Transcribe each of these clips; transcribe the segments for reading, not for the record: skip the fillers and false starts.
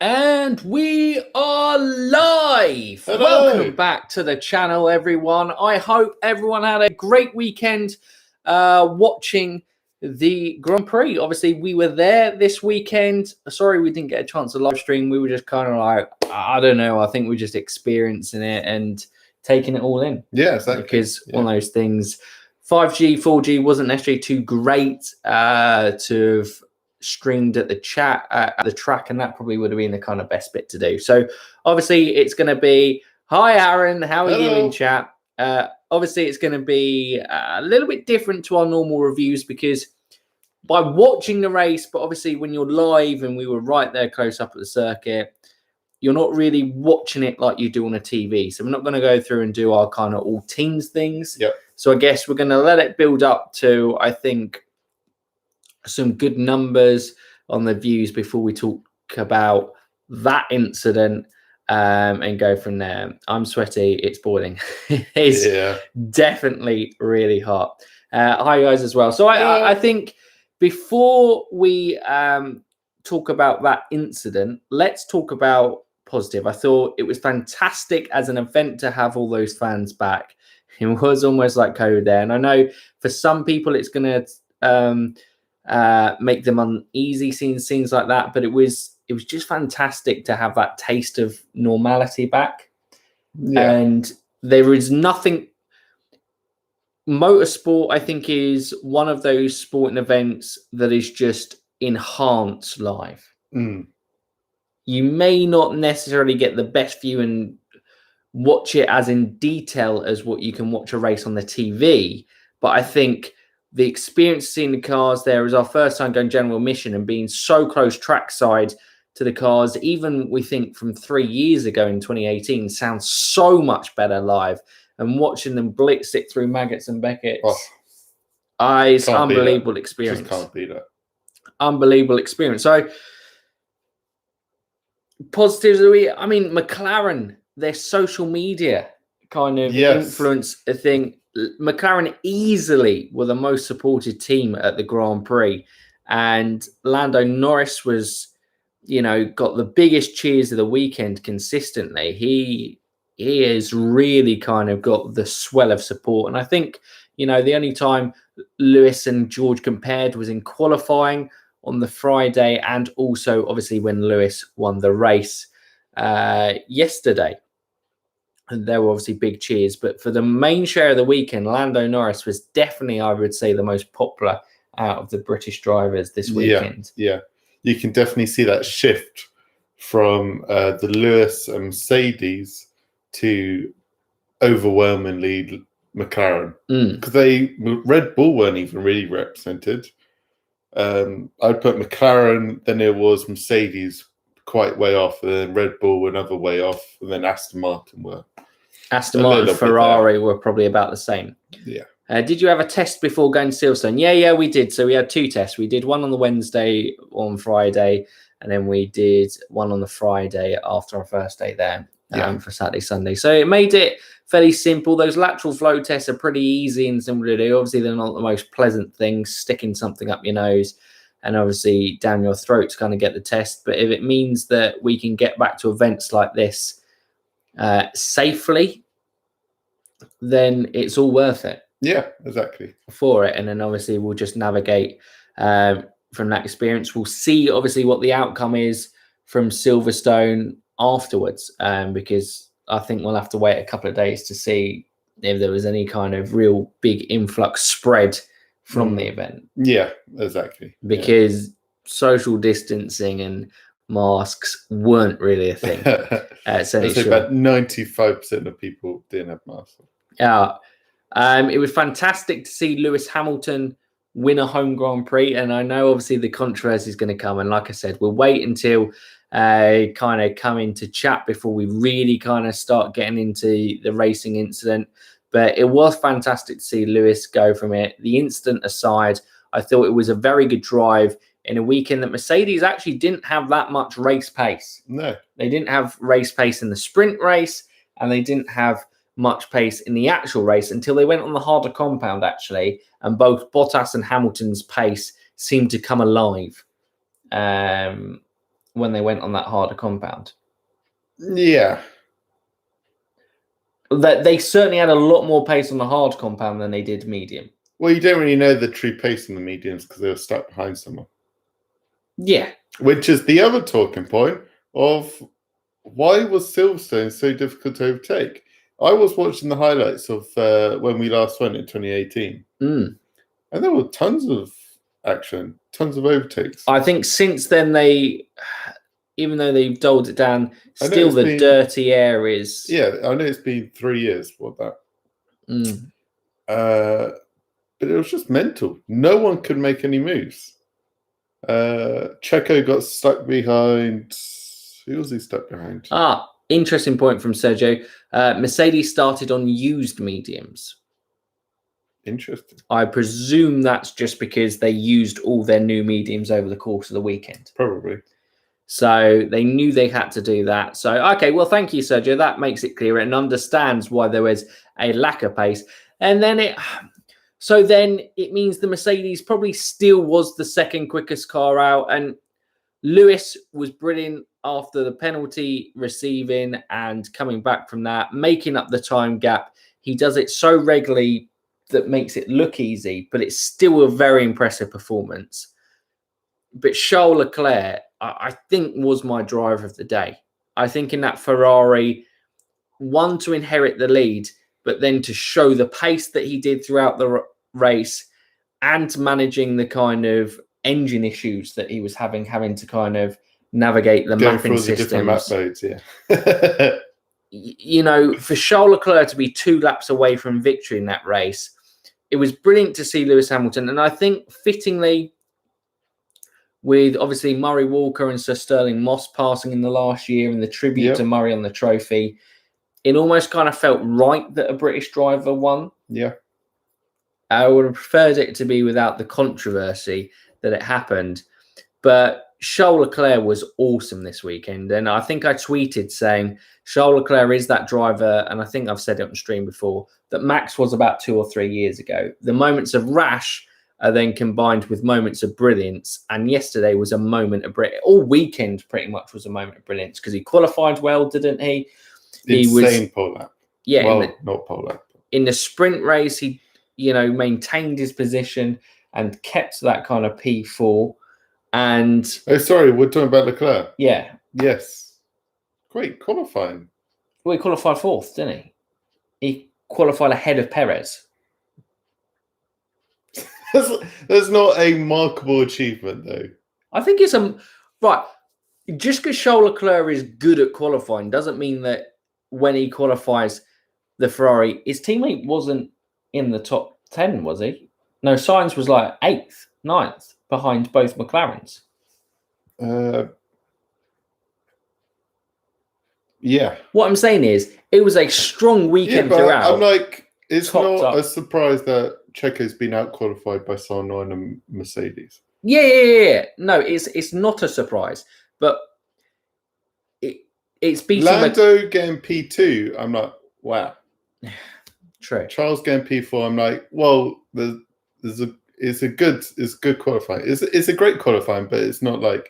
And we are live. Hello. Welcome back to the channel, everyone. I hope everyone had a great weekend watching the Grand Prix. Obviously, we were there this weekend. Sorry we didn't get a chance to live stream. We were just kind of like, I don't know. I think we're just experiencing it and taking it all in. Yeah, exactly. Because one of those things, 5G, 4G wasn't necessarily too great to have streamed at the chat at the track, and that probably would have been the kind of best bit to do. So obviously it's going to be, hi Aaron, how are you in chat? Obviously it's going to be a little bit different to our normal reviews because by watching the race, but obviously when you're live and we were right there close up at the circuit, you're not really watching it like you do on a TV. So we're not going to go through and do our kind of all teams things. Yep. So I guess we're going to let it build up to, I think, some good numbers on the views before we talk about that incident and go from there. I'm sweaty. It's boiling. It's definitely really hot. Hi, guys, as well. So I think before we talk about that incident, let's talk about positive. I thought it was fantastic as an event to have all those fans back. It was almost like COVID there. And I know for some people it's going to make them uneasy seeing scenes like that, but it was just fantastic to have that taste of normality back. And there is nothing. Motorsport, I think, is one of those sporting events that is just enhanced live. You may not necessarily get the best view and watch it as in detail as what you can watch a race on the TV, but I think the experience of seeing the cars there is our first time going general admission and being so close trackside to the cars, even we think from 3 years ago in 2018, sounds so much better live. And watching them blitz it through Maggots and Beckett's, it's unbelievable experience. Just can't beat it. Unbelievable experience. So positives, I mean, McLaren, their social media kind of influence a thing. McLaren easily were the most supported team at the Grand Prix, and Lando Norris was, got the biggest cheers of the weekend consistently. He has really kind of got the swell of support, and I think the only time Lewis and George compared was in qualifying on the Friday, and also obviously when Lewis won the race yesterday. And there were obviously big cheers, but for the main share of the weekend, Lando Norris was definitely, I would say, the most popular out of the British drivers this weekend. Yeah. You can definitely see that shift from the Lewis and Mercedes to overwhelmingly McLaren, because Red Bull weren't even really represented. I'd put McLaren, then it was Mercedes quite way off, and then Red Bull were another way off, and then Aston Martin were. Aston Martin and Ferrari were probably about the same. Yeah. Did you have a test before going to Silverstone? Yeah, we did. So we had 2 tests. We did one on the Wednesday, on Friday, and then we did one on the Friday after our first day there for Saturday, Sunday. So it made it fairly simple. Those lateral flow tests are pretty easy and simple to do. Obviously, they're not the most pleasant things, sticking something up your nose and obviously down your throat to kind of get the test. But if it means that we can get back to events like this safely, then it's all worth it. Yeah, exactly. For it. And then obviously we'll just navigate from that experience. We'll see obviously what the outcome is from Silverstone afterwards, because I think we'll have to wait a couple of days to see if there was any kind of real big influx spread from the event. Yeah, exactly. Because social distancing and masks weren't really a thing. So about 95% of people didn't have masks. Yeah. It was fantastic to see Lewis Hamilton win a home Grand Prix. And I know obviously the controversy is going to come. And like I said, we'll wait until kind of come into chat before we really kind of start getting into the racing incident. But it was fantastic to see Lewis go from it. The incident aside, I thought it was a very good drive in a weekend that Mercedes actually didn't have that much race pace. No. They didn't have race pace in the sprint race, and they didn't have much pace in the actual race until they went on the harder compound, actually. And both Bottas and Hamilton's pace seemed to come alive when they went on that harder compound. Yeah. That they certainly had a lot more pace on the hard compound than they did medium. Well, you don't really know the true pace on the mediums because they were stuck behind someone. Yeah. Which is the other talking point of why was Silverstone so difficult to overtake? I was watching the highlights of when we last went in 2018. And there were tons of action, tons of overtakes. I think since then even though they've dulled it down, still the dirty air is... Yeah, I know it's been 3 years for that. But it was just mental. No one could make any moves. Checo got stuck behind... Who was he stuck behind? Interesting point from Sergio. Mercedes started on used mediums. Interesting. I presume that's just because they used all their new mediums over the course of the weekend. Probably. So they knew they had to do that. So, okay, well, thank you, Sergio. That makes it clear and understands why there was a lack of pace. And then it means the Mercedes probably still was the second quickest car out. And Lewis was brilliant after the penalty receiving and coming back from that, making up the time gap. He does it so regularly that makes it look easy, but it's still a very impressive performance. But Charles Leclerc, I think, was my driver of the day. I think in that Ferrari, one, to inherit the lead, but then to show the pace that he did throughout the race and managing the kind of engine issues that he was having to kind of navigate the mapping systems. Different map modes, yeah. You know, for Charles Leclerc to be 2 laps away from victory in that race, it was brilliant to see Lewis Hamilton. And I think fittingly, with obviously Murray Walker and Sir Sterling Moss passing in the last year and the tribute to Murray on the trophy, it almost kind of felt right that a British driver won. Yeah. I would have preferred it to be without the controversy that it happened. But Charles Leclerc was awesome this weekend. And I think I tweeted saying Charles Leclerc is that driver, and I think I've said it on stream before, that Max was about 2 or 3 years ago. The moments of rash are then combined with moments of brilliance. And yesterday was a moment of brilliance. All weekend pretty much was a moment of brilliance because he qualified well, didn't he? Insane pole lap. Yeah. Well, not pole lap. In the sprint race, he, maintained his position and kept that kind of P4. And sorry, we're talking about Leclerc. Yeah. Yes. Great qualifying. Well, he qualified 4th, didn't he? He qualified ahead of Perez. That's not a remarkable achievement, though. I think it's right. Just because Charles Leclerc is good at qualifying doesn't mean that when he qualifies the Ferrari, his teammate wasn't in the top 10, was he? No, Sainz was like 8th, 9th behind both McLarens. Yeah. What I'm saying is, it was a strong weekend throughout. I'm like, it's not a surprise that Checo's been out-qualified by Sarnoin and Mercedes. Yeah. No, it's not a surprise. But it's beating... Lando getting P2, I'm like, wow. True. Charles getting P4, I'm like, well, it's good qualifying. It's a great qualifying, but it's not like,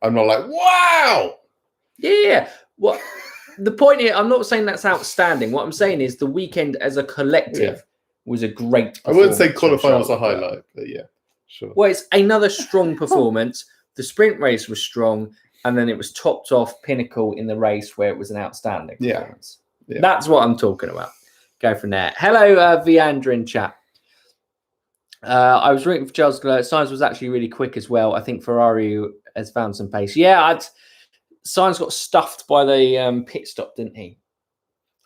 I'm not like, wow. Yeah. What the point here, I'm not saying that's outstanding. What I'm saying is the weekend as a collective was a great performance. I wouldn't say qualifying was a highlight, but yeah, sure. Well, it's another strong performance. The sprint race was strong, and then it was topped off pinnacle in the race where it was an outstanding performance. Yeah. That's what I'm talking about. Go from there. Hello, Viandra in chat. I was rooting for Charles Leclerc. Sainz was actually really quick as well. I think Ferrari has found some pace. Yeah, Sainz got stuffed by the pit stop, didn't he?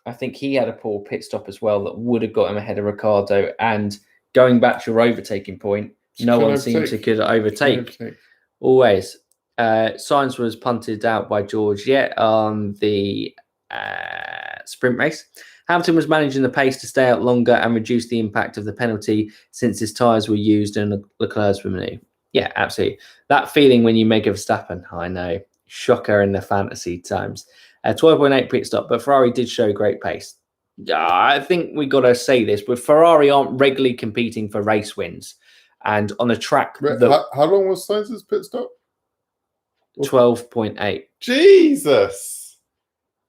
I think he had a poor pit stop as well that would have got him ahead of Ricciardo. And going back to your overtaking point, no one seemed to could overtake. Always. Sainz was punted out by George on the sprint race. Hamilton was managing the pace to stay out longer and reduce the impact of the penalty since his tyres were used and Leclerc's were new. Yeah, absolutely. That feeling when you make a Verstappen, I know. Shocker in the fantasy times. 12.8 pit stop, but Ferrari did show great pace. I think we got to say this, but Ferrari aren't regularly competing for race wins. And on a track... How long was Sainz's pit stop? 12.8. Jesus.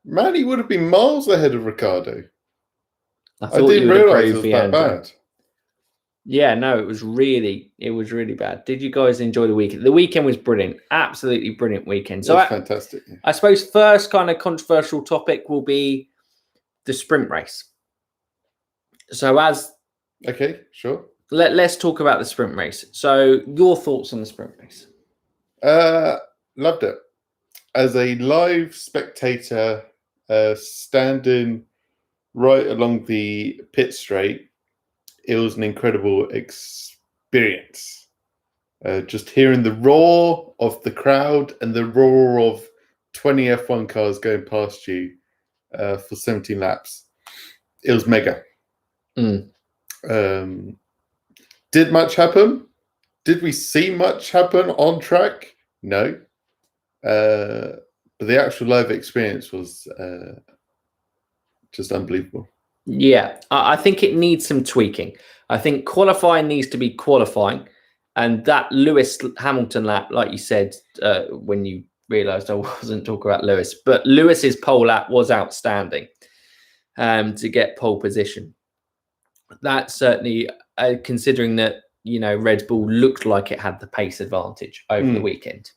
Man, he would have been miles ahead of Ricardo. I didn't realise it was that bad. Yeah, no, it was really bad. Did you guys enjoy the weekend? The weekend was brilliant. absolutely brilliant weekend. So fantastic. I suppose first kind of controversial topic will be the sprint race. So okay, sure. Let's talk about the sprint race. So your thoughts on the sprint race? Loved it. As a live spectator, standing right along the pit straight, it was an incredible experience. Just hearing the roar of the crowd and the roar of 20 F1 cars going past you for 17 laps. It was mega. Did much happen? Did we see much happen on track? No. But the actual live experience was just unbelievable. Yeah, I think it needs some tweaking. I think qualifying needs to be qualifying. And that Lewis Hamilton lap, like you said, when you realised I wasn't talking about Lewis, but Lewis's pole lap was outstanding to get pole position. That's certainly, considering that, Red Bull looked like it had the pace advantage over the weekend.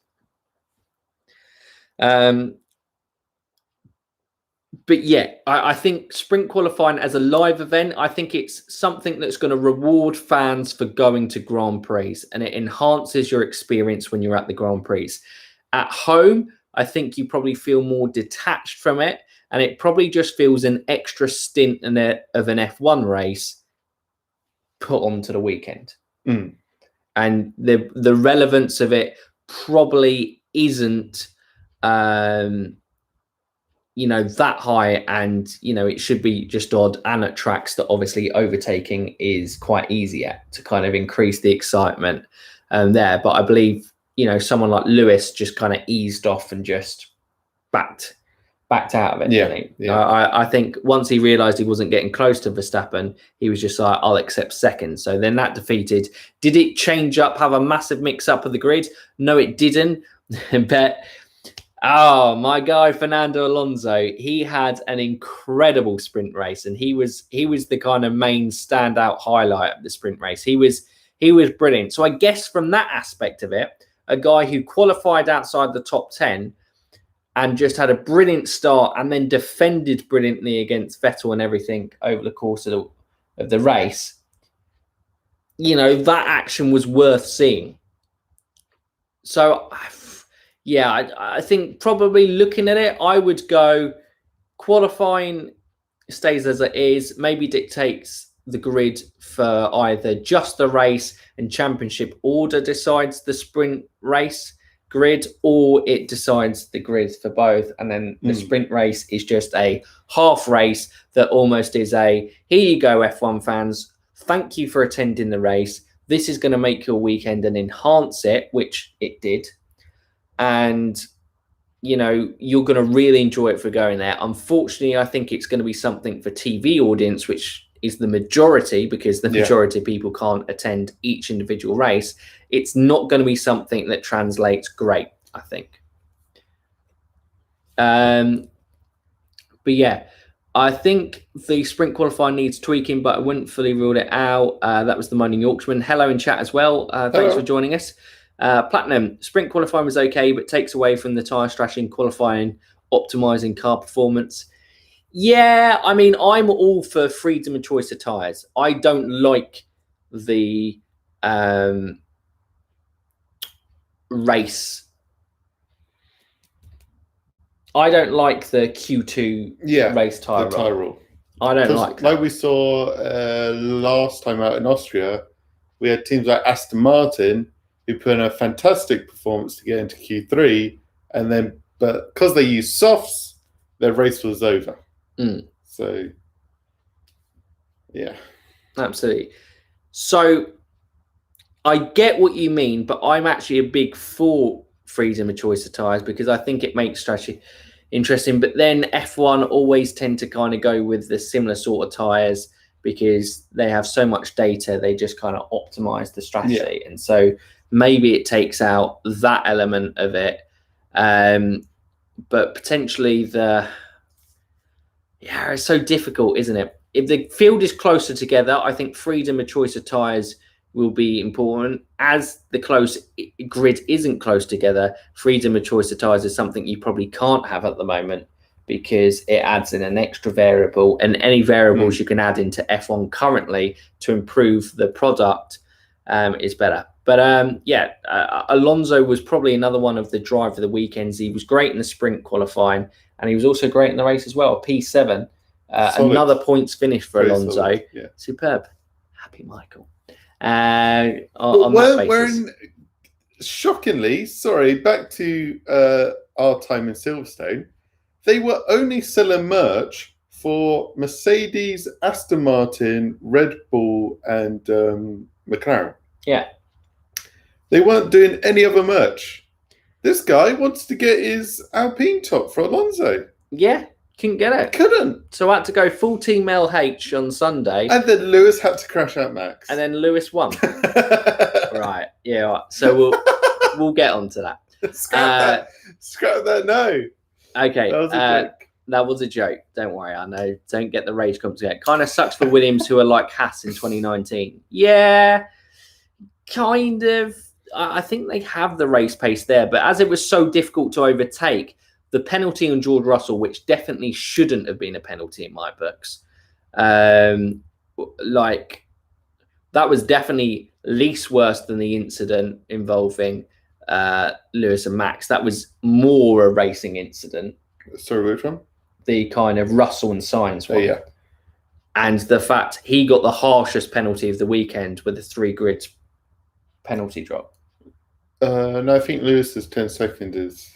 But yeah, I think sprint qualifying as a live event, I think it's something that's going to reward fans for going to Grand Prix, and it enhances your experience when you're at the Grand Prix. At home, I think you probably feel more detached from it, and it probably just feels an extra stint of an F1 race put onto the weekend. And the relevance of it probably isn't that high, and it should be just odd, and at tracks that obviously overtaking is quite easy at, to kind of increase the excitement there. But I believe someone like Lewis just kind of eased off and just backed out of it. I think once he realized he wasn't getting close to Verstappen, he was just like, I'll accept second. So then that defeated. Did it change up, have a massive mix up of the grid? No, it didn't. But oh, my guy Fernando Alonso, he had an incredible sprint race, and he was the kind of main standout highlight of the sprint race. He was brilliant. So I guess from that aspect of it, a guy who qualified outside the top 10 and just had a brilliant start and then defended brilliantly against Vettel and everything over the course of the race, that action was worth seeing. So yeah, I think probably looking at it, I would go qualifying stays as it is, maybe dictates the grid for either just the race, and championship order decides the sprint race grid, or it decides the grid for both. And then the sprint race is just a half race that almost is here you go, F1 fans. Thank you for attending the race. This is going to make your weekend and enhance it, which it did. And, you're going to really enjoy it for going there. Unfortunately, I think it's going to be something for TV audience, which is the majority, because the majority of people can't attend each individual race. It's not going to be something that translates great, I think. But yeah, I think the sprint qualifying needs tweaking, but I wouldn't fully rule it out. That was the Mining Yorkshireman. Hello in chat as well. Thanks for joining us. Platinum, sprint qualifying was okay, but takes away from the tyre strategy in qualifying, optimizing car performance. Yeah, I mean, I'm all for freedom of choice of tyres. I don't like the race. I don't like the Q2 race tyre rule. I don't like that. Like we saw last time out in Austria, we had teams like Aston Martin who put in a fantastic performance to get into Q3, but because they used softs, their race was over. So, yeah. Absolutely. So, I get what you mean, but I'm actually a big for freedom of choice of tyres, because I think it makes strategy interesting. But then F1 always tend to kind of go with the similar sort of tyres, because they have so much data, they just kind of optimize the strategy. And so maybe it takes out that element of it. But potentially it's so difficult, isn't it? If the field is closer together, I think freedom of choice of tyres will be important. As the close grid isn't close together, freedom of choice of tyres is something you probably can't have at the moment, because it adds in an extra variable, and any variables you can add into F1 currently to improve the product is better. But Alonso was probably another one of the drive of the weekends. He was great in the sprint qualifying, and he was also great in the race as well. P7, another points finish for Alonso. Solid, yeah. Superb. Happy Michael. On that basis. Shockingly, back to our time in Silverstone, they were only selling merch for Mercedes, Aston Martin, Red Bull, and McLaren. Yeah. They weren't doing any other merch. This guy wants to get his Alpine top for Alonso. Yeah, couldn't get it. Couldn't. So I had to go full team LH on Sunday. And then Lewis had to crash out Max. And then Lewis won. Right. Yeah. Right. So we'll get onto that. Scrap that. No. Okay. That was a joke. That was a joke. Don't worry. I know. Don't get the rage comes yet. Kind of sucks for Williams, who are like Haas in 2019. Yeah. Kind of. I think they have the race pace there, but as it was so difficult to overtake, the penalty on George Russell, which definitely shouldn't have been a penalty in my books, that was definitely least worse than the incident involving Lewis and Max. That was more a racing incident. Sorry, which one? The kind of Russell and Sainz one. Oh, yeah. And the fact he got the harshest penalty of the weekend with a 3 grids penalty drop. No, I think Lewis's 10 second is...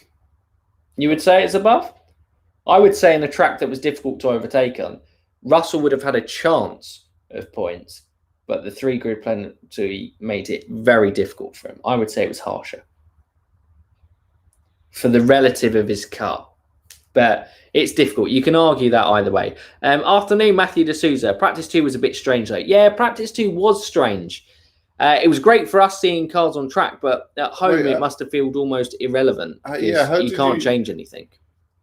You would say it's above? I would say in a track that was difficult to overtake on, Russell would have had a chance of points, but the 3 grid penalty made it very difficult for him. I would say it was harsher for the relative of his car, but it's difficult. You can argue that either way. Afternoon, Matthew D'Souza. Practice 2 was a bit strange, though. Yeah, practice 2 was strange. It was great for us seeing cars on track, but at home it must have felt almost irrelevant. You can't change anything.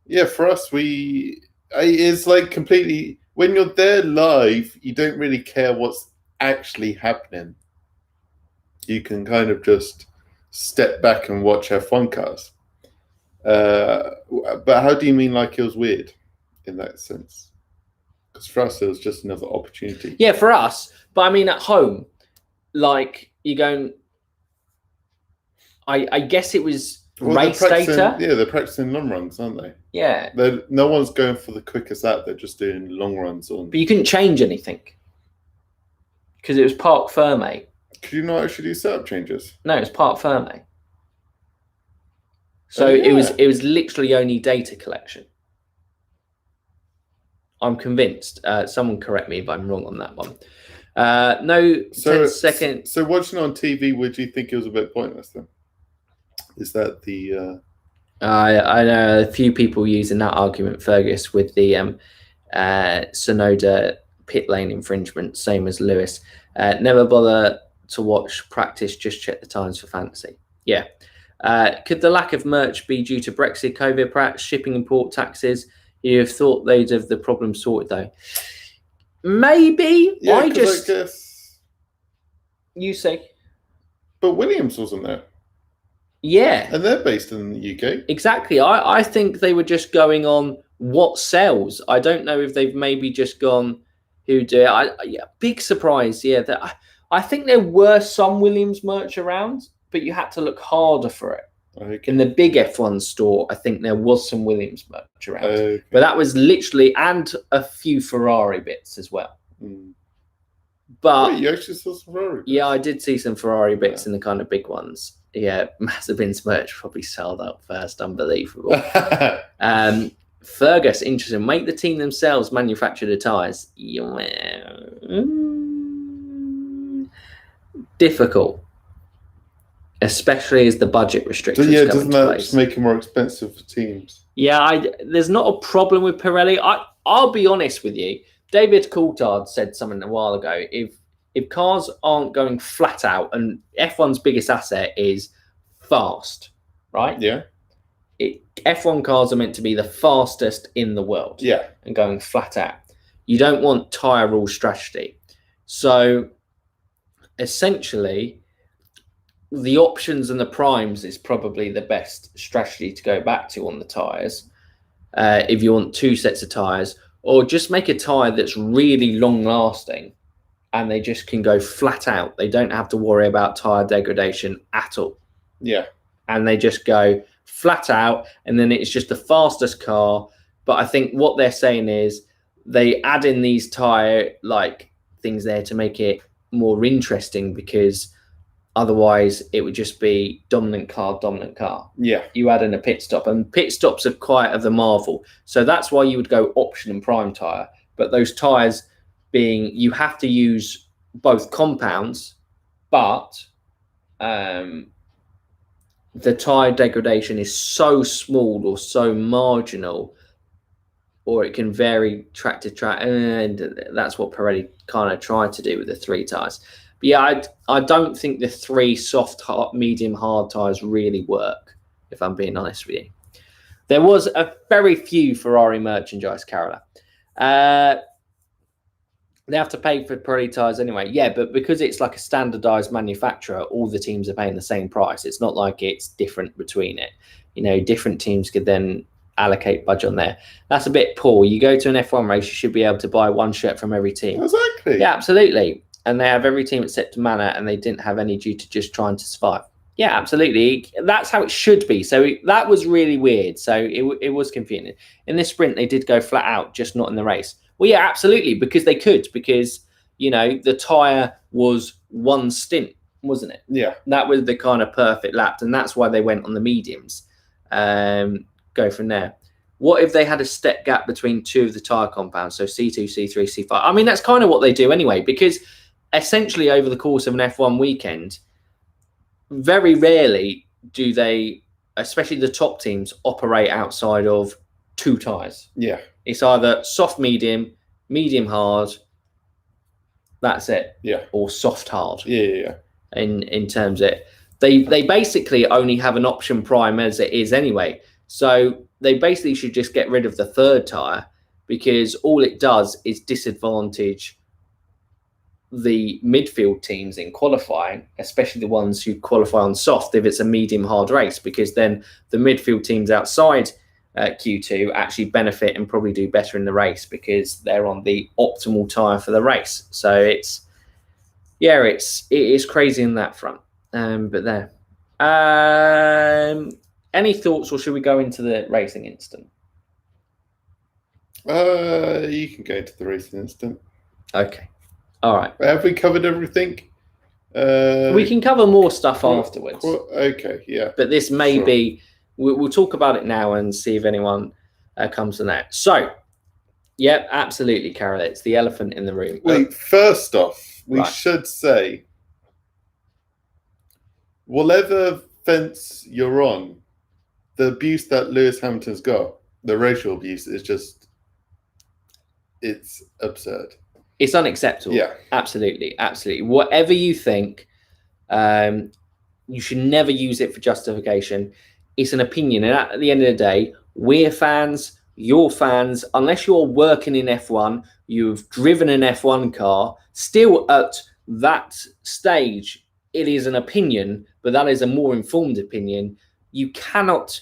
Yeah, for us, it's like completely, when you're there live, you don't really care what's actually happening. You can kind of just step back and watch F1 cars. But how do you mean like it was weird in that sense? Because for us, it was just another opportunity. Yeah, for us. But I mean, at home, like you're going, I guess it was race data. Yeah, they're practicing long runs, aren't they? Yeah. No one's going for the quickest lap. They're just doing long runs on. But you couldn't change anything because it was parc fermé. Could you not actually do setup changes? No, it was parc fermé. So it was literally only data collection. I'm convinced. Someone correct me if I'm wrong on that one. No, 10 seconds. So watching on TV, would you think it was a bit pointless then? Is that the... I know a few people using that argument, Fergus, with the Sonoda pit lane infringement, same as Lewis. Never bother to watch practice, just check the times for fantasy. Yeah. Could the lack of merch be due to Brexit, COVID, perhaps shipping and port taxes? You have thought they'd have the problem sorted, though. Maybe. Yeah, I guess. You say. But Williams wasn't there. Yeah. And they're based in the UK. Exactly. I think they were just going on what sells. I don't know if they've maybe just gone who do it. Big surprise. Yeah. I think there were some Williams merch around, but you had to look harder for it. Okay. In the big F1 store, I think there was some Williams merch around. Okay. But that was literally, and a few Ferrari bits as well. Mm. But wait, you actually saw some Ferrari bits? Yeah, I did see some Ferrari bits in the kind of big ones. Yeah, Mazepin's merch probably sold out first. Unbelievable. Fergus, interesting. Make the team themselves manufacture the tyres. Difficult. Especially as the budget restrictions come into doesn't that place. just make it more expensive for teams? Yeah, there's not a problem with Pirelli. I'll be honest with you. David Coulthard said something a while ago. If cars aren't going flat out, and F1's biggest asset is fast, right? Yeah. F1 cars are meant to be the fastest in the world. Yeah. And going flat out. You don't want tyre rule strategy. So essentially, the options and the primes is probably the best strategy to go back to on the tyres. If you want 2 sets of tyres, or just make a tyre that's really long lasting and they just can go flat out. They don't have to worry about tyre degradation at all. Yeah. And they just go flat out, and then it's just the fastest car. But I think what they're saying is they add in these tyre like things there to make it more interesting, because otherwise it would just be dominant car. Yeah. You add in a pit stop, and pit stops are quite of the marvel. So that's why you would go option and prime tyre. But those tyres being, you have to use both compounds, but the tyre degradation is so small or so marginal, or it can vary track to track. And that's what Pirelli kind of tried to do with the 3 tyres. But yeah, I don't think the 3 soft, hard, medium, hard tyres really work, if I'm being honest with you. There was a very few Ferrari merchandise, Carola. They have to pay for Pirelli tyres anyway. Yeah, but because it's like a standardised manufacturer, all the teams are paying the same price. It's not like it's different between it. You know, different teams could then allocate budget on there. That's a bit poor. You go to an F1 race, you should be able to buy 1 shirt from every team. Exactly. Yeah, absolutely. And they have every team except Manor, and they didn't have any due to just trying to survive. Yeah, absolutely. That's how it should be. So that was really weird. So it was confusing. In this sprint, they did go flat out, just not in the race. Well, yeah, absolutely, because they could, because, you know, the tyre was 1 stint, wasn't it? Yeah. That was the kind of perfect lap, and that's why they went on the mediums. Go from there. What if they had a step gap between 2 of the tyre compounds, so C2, C3, C5? I mean, that's kind of what they do anyway, because essentially over the course of an F1 weekend, very rarely do they, especially the top teams, operate outside of 2 tyres. Yeah. It's either soft medium, medium hard, that's it. Yeah. Or soft hard. Yeah. In terms of it. They basically only have an option prime as it is anyway. So they basically should just get rid of the 3rd tyre, because all it does is disadvantage the midfield teams in qualifying, especially the ones who qualify on soft if it's a medium hard race, because then the midfield teams outside Q2 actually benefit and probably do better in the race because they're on the optimal tyre for the race. So it is crazy in that front. But there. Any thoughts, or should we go into the racing incident? You can go into the racing incident. Okay. All right. Have we covered everything? We can cover more stuff afterwards. Okay, yeah. But this may be, we'll talk about it now and see if anyone comes to that. So, yep, absolutely, Carol. It's the elephant in the room. Wait, first off, we should say, whatever fence you're on, the abuse that Lewis Hamilton's got, the racial abuse, is just, it's absurd. It's unacceptable. Yeah, absolutely. Whatever you think, you should never use it for justification. It's an opinion. And at the end of the day, we're fans, you're fans. Unless you're working in F1, you've driven an F1 car, still at that stage, it is an opinion, but that is a more informed opinion. You cannot...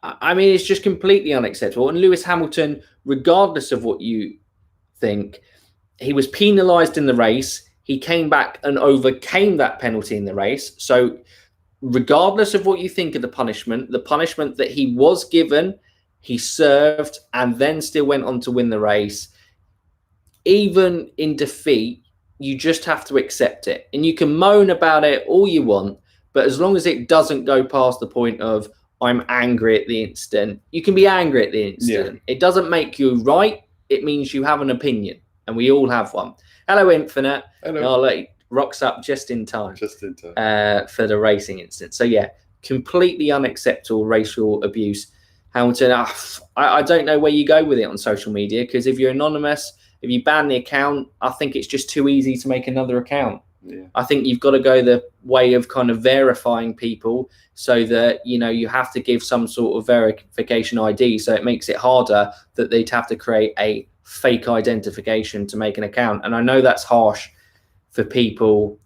I mean, it's just completely unacceptable. And Lewis Hamilton, regardless of what you think, he was penalised in the race. He came back and overcame that penalty in the race. So regardless of what you think of the punishment that he was given, he served and then still went on to win the race. Even in defeat, you just have to accept it. And you can moan about it all you want, but as long as it doesn't go past the point of, I'm angry at the incident, you can be angry at the incident. Yeah. It doesn't make you right. It means you have an opinion. And we all have one. Hello, Infinite. Hello. Oh, look, rocks up just in time. For the racing incident. So, yeah, completely unacceptable racial abuse. Hamilton, I don't know where you go with it on social media, because if you're anonymous, if you ban the account, I think it's just too easy to make another account. Yeah. I think you've got to go the way of kind of verifying people so that, you have to give some sort of verification ID. So it makes it harder that they'd have to create a fake identification to make an account. And I know that's harsh for people,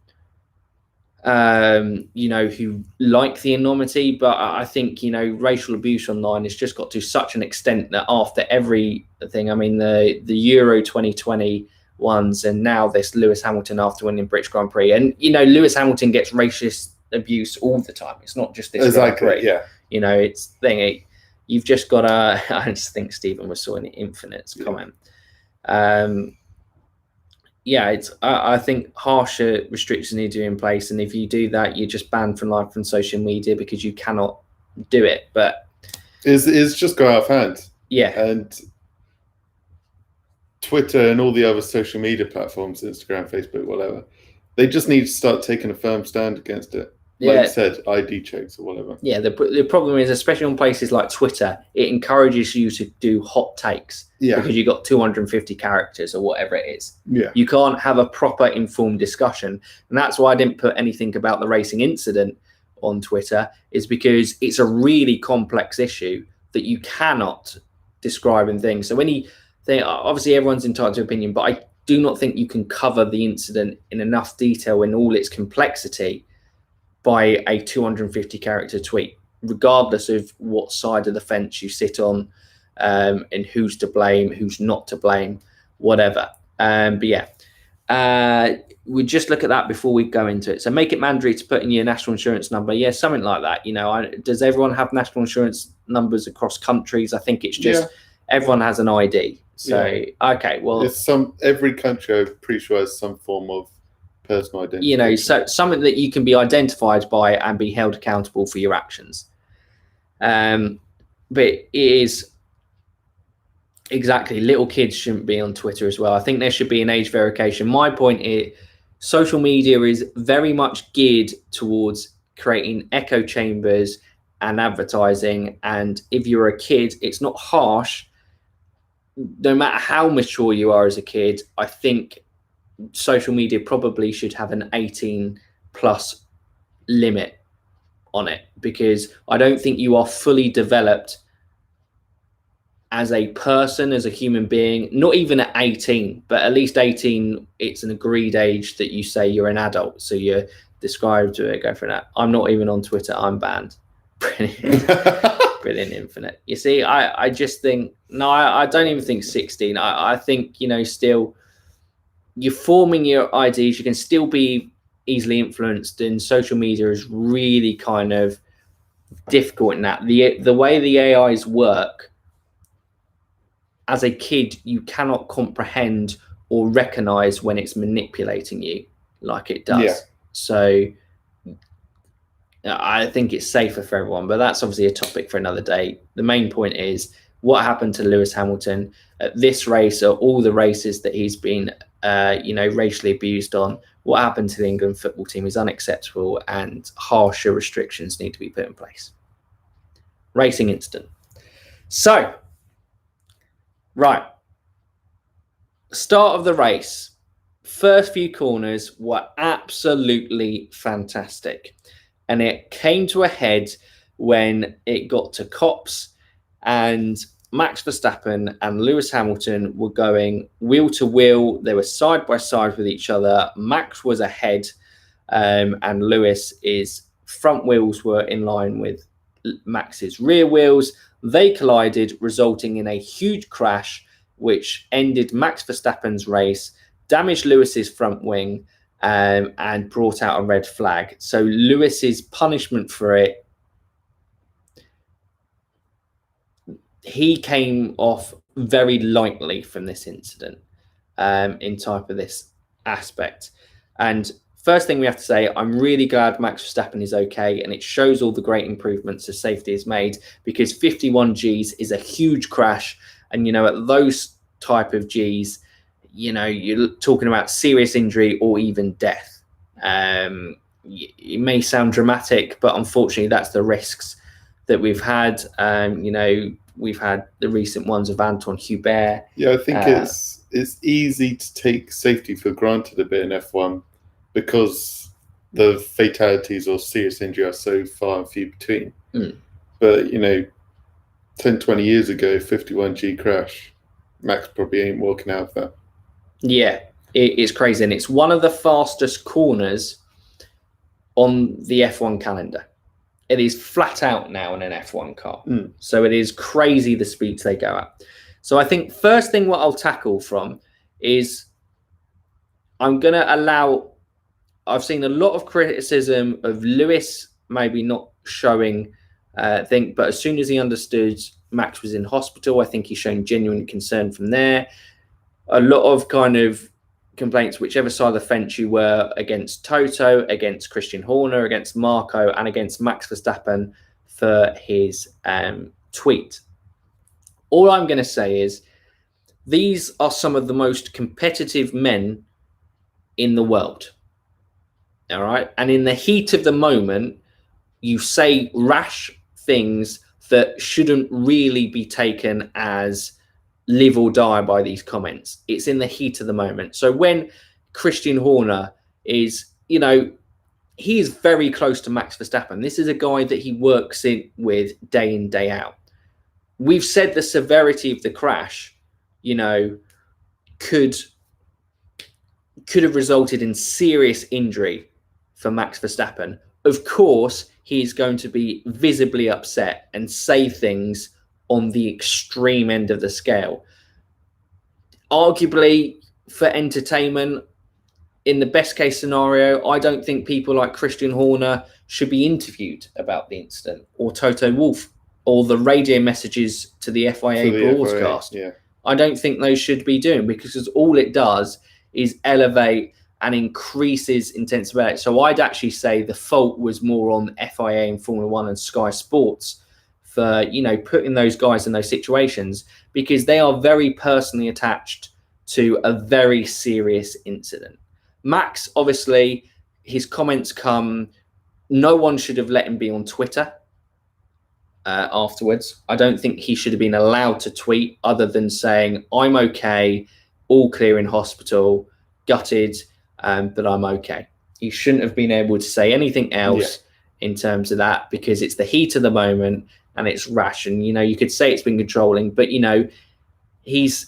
who like the anonymity, but I think, racial abuse online has just got to such an extent that after everything, I mean, the Euro 2020 ones, and now this Lewis Hamilton after winning British Grand Prix, and Lewis Hamilton gets racist abuse all the time. It's not just this Grand Prix. Yeah. It's thing. You've just got to. I just think Stephen was saw an Infinite's comment. I think harsher restrictions need to be in place, and if you do that, you're just banned from life from social media because you cannot do it. But it's just got out of hand. Yeah, and Twitter and all the other social media platforms, Instagram, Facebook, whatever, they just need to start taking a firm stand against it. Like you said, ID checks or whatever. Yeah, the problem is, especially on places like Twitter, it encourages you to do hot takes because you got 250 characters or whatever it is. Yeah. You can't have a proper informed discussion. And that's why I didn't put anything about the racing incident on Twitter, is because it's a really complex issue that you cannot describe in things. So obviously everyone's entitled to opinion, but I do not think you can cover the incident in enough detail in all its complexity by a 250 character tweet, regardless of what side of the fence you sit on, and who's to blame, who's not to blame, whatever. We just look at that before we go into it. So make it mandatory to put in your national insurance number. Yeah, something like that. Does everyone have national insurance numbers across countries? I think it's just everyone has an ID. So, okay, well, every country, I'm pretty sure, has some form of personal identity. So something that you can be identified by and be held accountable for your actions. But it is exactly, little kids shouldn't be on Twitter as well. I think there should be an age verification. My point is, social media is very much geared towards creating echo chambers and advertising. And if you're a kid, it's not harsh. No matter how mature you are as a kid, I think social media probably should have an 18 plus limit on it, because I don't think you are fully developed as a person, as a human being, not even at 18, but at least 18, it's an agreed age that you say you're an adult. So you're described to it, go for that. I'm not even on Twitter, I'm banned. Brilliant Infinite. You see, I just think, I don't even think 16. I think, still, you're forming your IDs, you can still be easily influenced, and social media is really kind of difficult in that. The way the AIs work, as a kid, you cannot comprehend or recognize when it's manipulating you like it does. Yeah. So I think it's safer for everyone, but that's obviously a topic for another day. The main point is what happened to Lewis Hamilton at this race, or all the races that he's been racially abused on. What happened to the England football team is unacceptable, and harsher restrictions need to be put in place. Racing incident. So, right. Start of the race. First few corners were absolutely fantastic. And it came to a head when it got to Copse, and Max Verstappen and Lewis Hamilton were going wheel to wheel. They were side by side with each other. Max was ahead, and Lewis's front wheels were in line with Max's rear wheels. They collided, resulting in a huge crash, which ended Max Verstappen's race, damaged Lewis's front wing, and brought out a red flag. So Lewis's punishment for it, he came off very lightly from this incident, in type of this aspect. And first thing we have to say, I'm really glad Max Verstappen is okay, and it shows all the great improvements the safety has made, because 51 Gs is a huge crash. And, at those type of Gs, you're talking about serious injury or even death. It may sound dramatic, but unfortunately that's the risks that we've had. We've had the recent ones of Anton Hubert. Yeah, I think it's easy to take safety for granted a bit in F1. because the fatalities or serious injury are so far and few between. But, 10, 20 years ago, 51G crash, Max probably ain't walking out of that. Yeah, it's crazy. And it's one of the fastest corners on the F1 calendar. It is flat out now in an F1 car. So it is crazy the speeds they go at. So I think first thing what I'll tackle from is I'm going to allow, I've seen a lot of criticism of Lewis maybe not showing thing, but as soon as he understood Max was in hospital, I think he's shown genuine concern from there. A lot of kind of complaints, whichever side of the fence you were, against Toto, against Christian Horner, against Marco, and against Max Verstappen for his tweet. All I'm going to say is these are some of the most competitive men in the world. All right. And in the heat of the moment, you say rash things that shouldn't really be taken as live or die by these comments. It's in the heat of the moment. So when Christian Horner is, he is very close to Max Verstappen. This is a guy that he works with day in, day out. We've said the severity of the crash, could have resulted in serious injury for Max Verstappen. Of course, he's going to be visibly upset and say things on the extreme end of the scale. Arguably, for entertainment, in the best case scenario, I don't think people like Christian Horner should be interviewed about the incident, or Toto Wolff, or the radio messages to the FIA broadcast. Yeah. I don't think those should be doing, because all it does is elevate and increases intensity. So I'd actually say the fault was more on FIA and Formula One and Sky Sports for, putting those guys in those situations, because they are very personally attached to a very serious incident. Max, obviously, his comments come, no one should have let him be on Twitter afterwards. I don't think he should have been allowed to tweet other than saying, I'm okay, all clear in hospital, gutted, but I'm okay. He shouldn't have been able to say anything else in terms of that, because it's the heat of the moment and it's rash. And, you could say it's been controlling, but, he's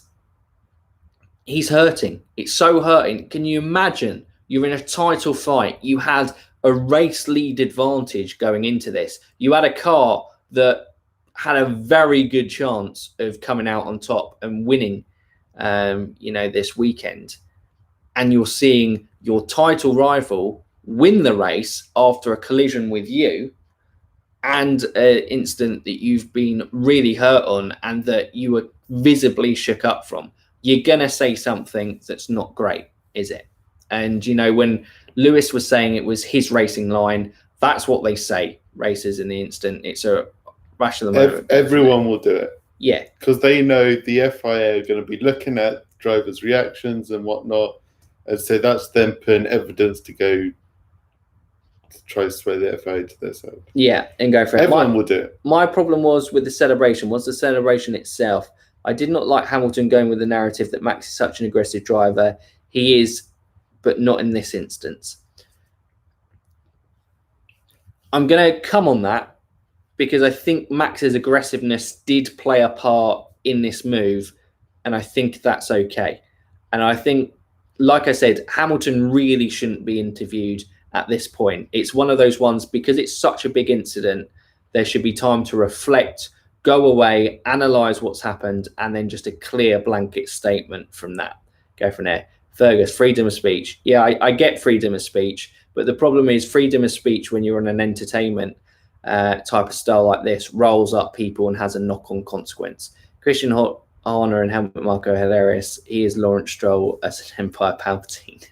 hurting. It's so hurting. Can you imagine you're in a title fight? You had a race lead advantage going into this. You had a car that had a very good chance of coming out on top and winning, this weekend. And you're seeing your title rival win the race after a collision with you, and an incident that you've been really hurt on and that you were visibly shook up from. You're going to say something that's not great, is it? And, when Lewis was saying it was his racing line, that's what they say, racers in the instant. It's a rash of the moment. Everyone will do it. Yeah. Because they know the FIA are going to be looking at drivers' reactions and whatnot. And so that's them putting evidence to go to try to sway the FIA to their side. Yeah, and go for it. Everyone will do it. My problem was with the celebration, the celebration itself. I did not like Hamilton going with the narrative that Max is such an aggressive driver. He is, but not in this instance. I'm going to come on that because I think Max's aggressiveness did play a part in this move, and I think that's okay. And I think, like I said, Hamilton really shouldn't be interviewed at this point. It's one of those ones, because it's such a big incident, there should be time to reflect, go away, analyse what's happened, and then just a clear blanket statement from that. Go from there. Fergus, freedom of speech. Yeah, I get freedom of speech, but the problem is freedom of speech when you're on an entertainment type of style like this rolls up people and has a knock-on consequence. Christian Horner and Helmut Marko hilarious. He is Lawrence Stroll as an Empire Palpatine.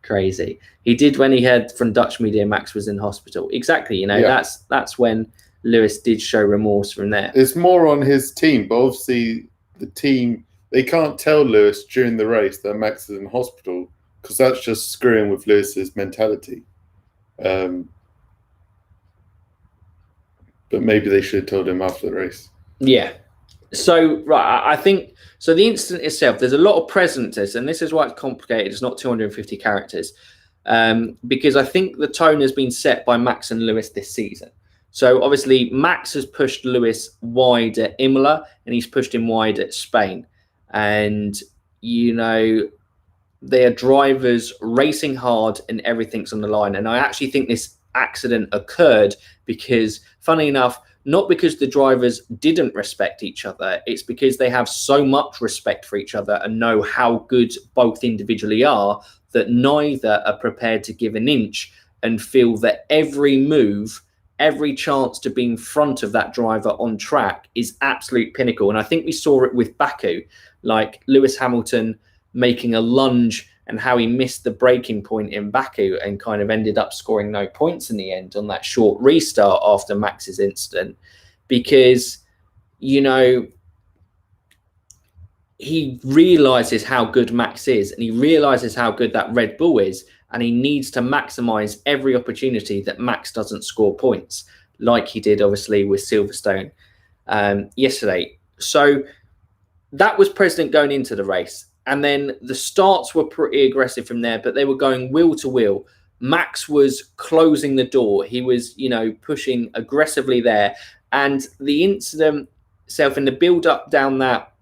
Crazy. He did when he heard from Dutch media Max was in hospital. Exactly. That's when Lewis did show remorse from there. It's more on his team, but obviously the team, they can't tell Lewis during the race that Max is in hospital, because that's just screwing with Lewis's mentality. But maybe they should have told him after the race. Yeah. So, right, I think, so the incident itself, there's a lot of present to this, and this is why it's complicated. It's not 250 characters. because I think the tone has been set by Max and Lewis this season. So obviously Max has pushed Lewis wide at Imola and he's pushed him wide at Spain. And, you know, they are drivers racing hard and everything's on the line. And I actually think this accident occurred because, funny enough, not because the drivers didn't respect each other, it's because they have so much respect for each other and know how good both individually are that neither are prepared to give an inch and feel that every move, every chance to be in front of that driver on track is absolute pinnacle. And I think we saw it with Baku, like Lewis Hamilton making a lunge and how he missed the breaking point in Baku and kind of ended up scoring no points in the end on that short restart after Max's incident, because, you know, he realizes how good Max is and he realizes how good that Red Bull is, and he needs to maximize every opportunity that Max doesn't score points, like he did obviously with Silverstone yesterday. So that was precedent going into the race. And then the starts were pretty aggressive from there, but they were going wheel to wheel. Max was closing the door. He was, you know, pushing aggressively there. And the incident itself in the build up down that,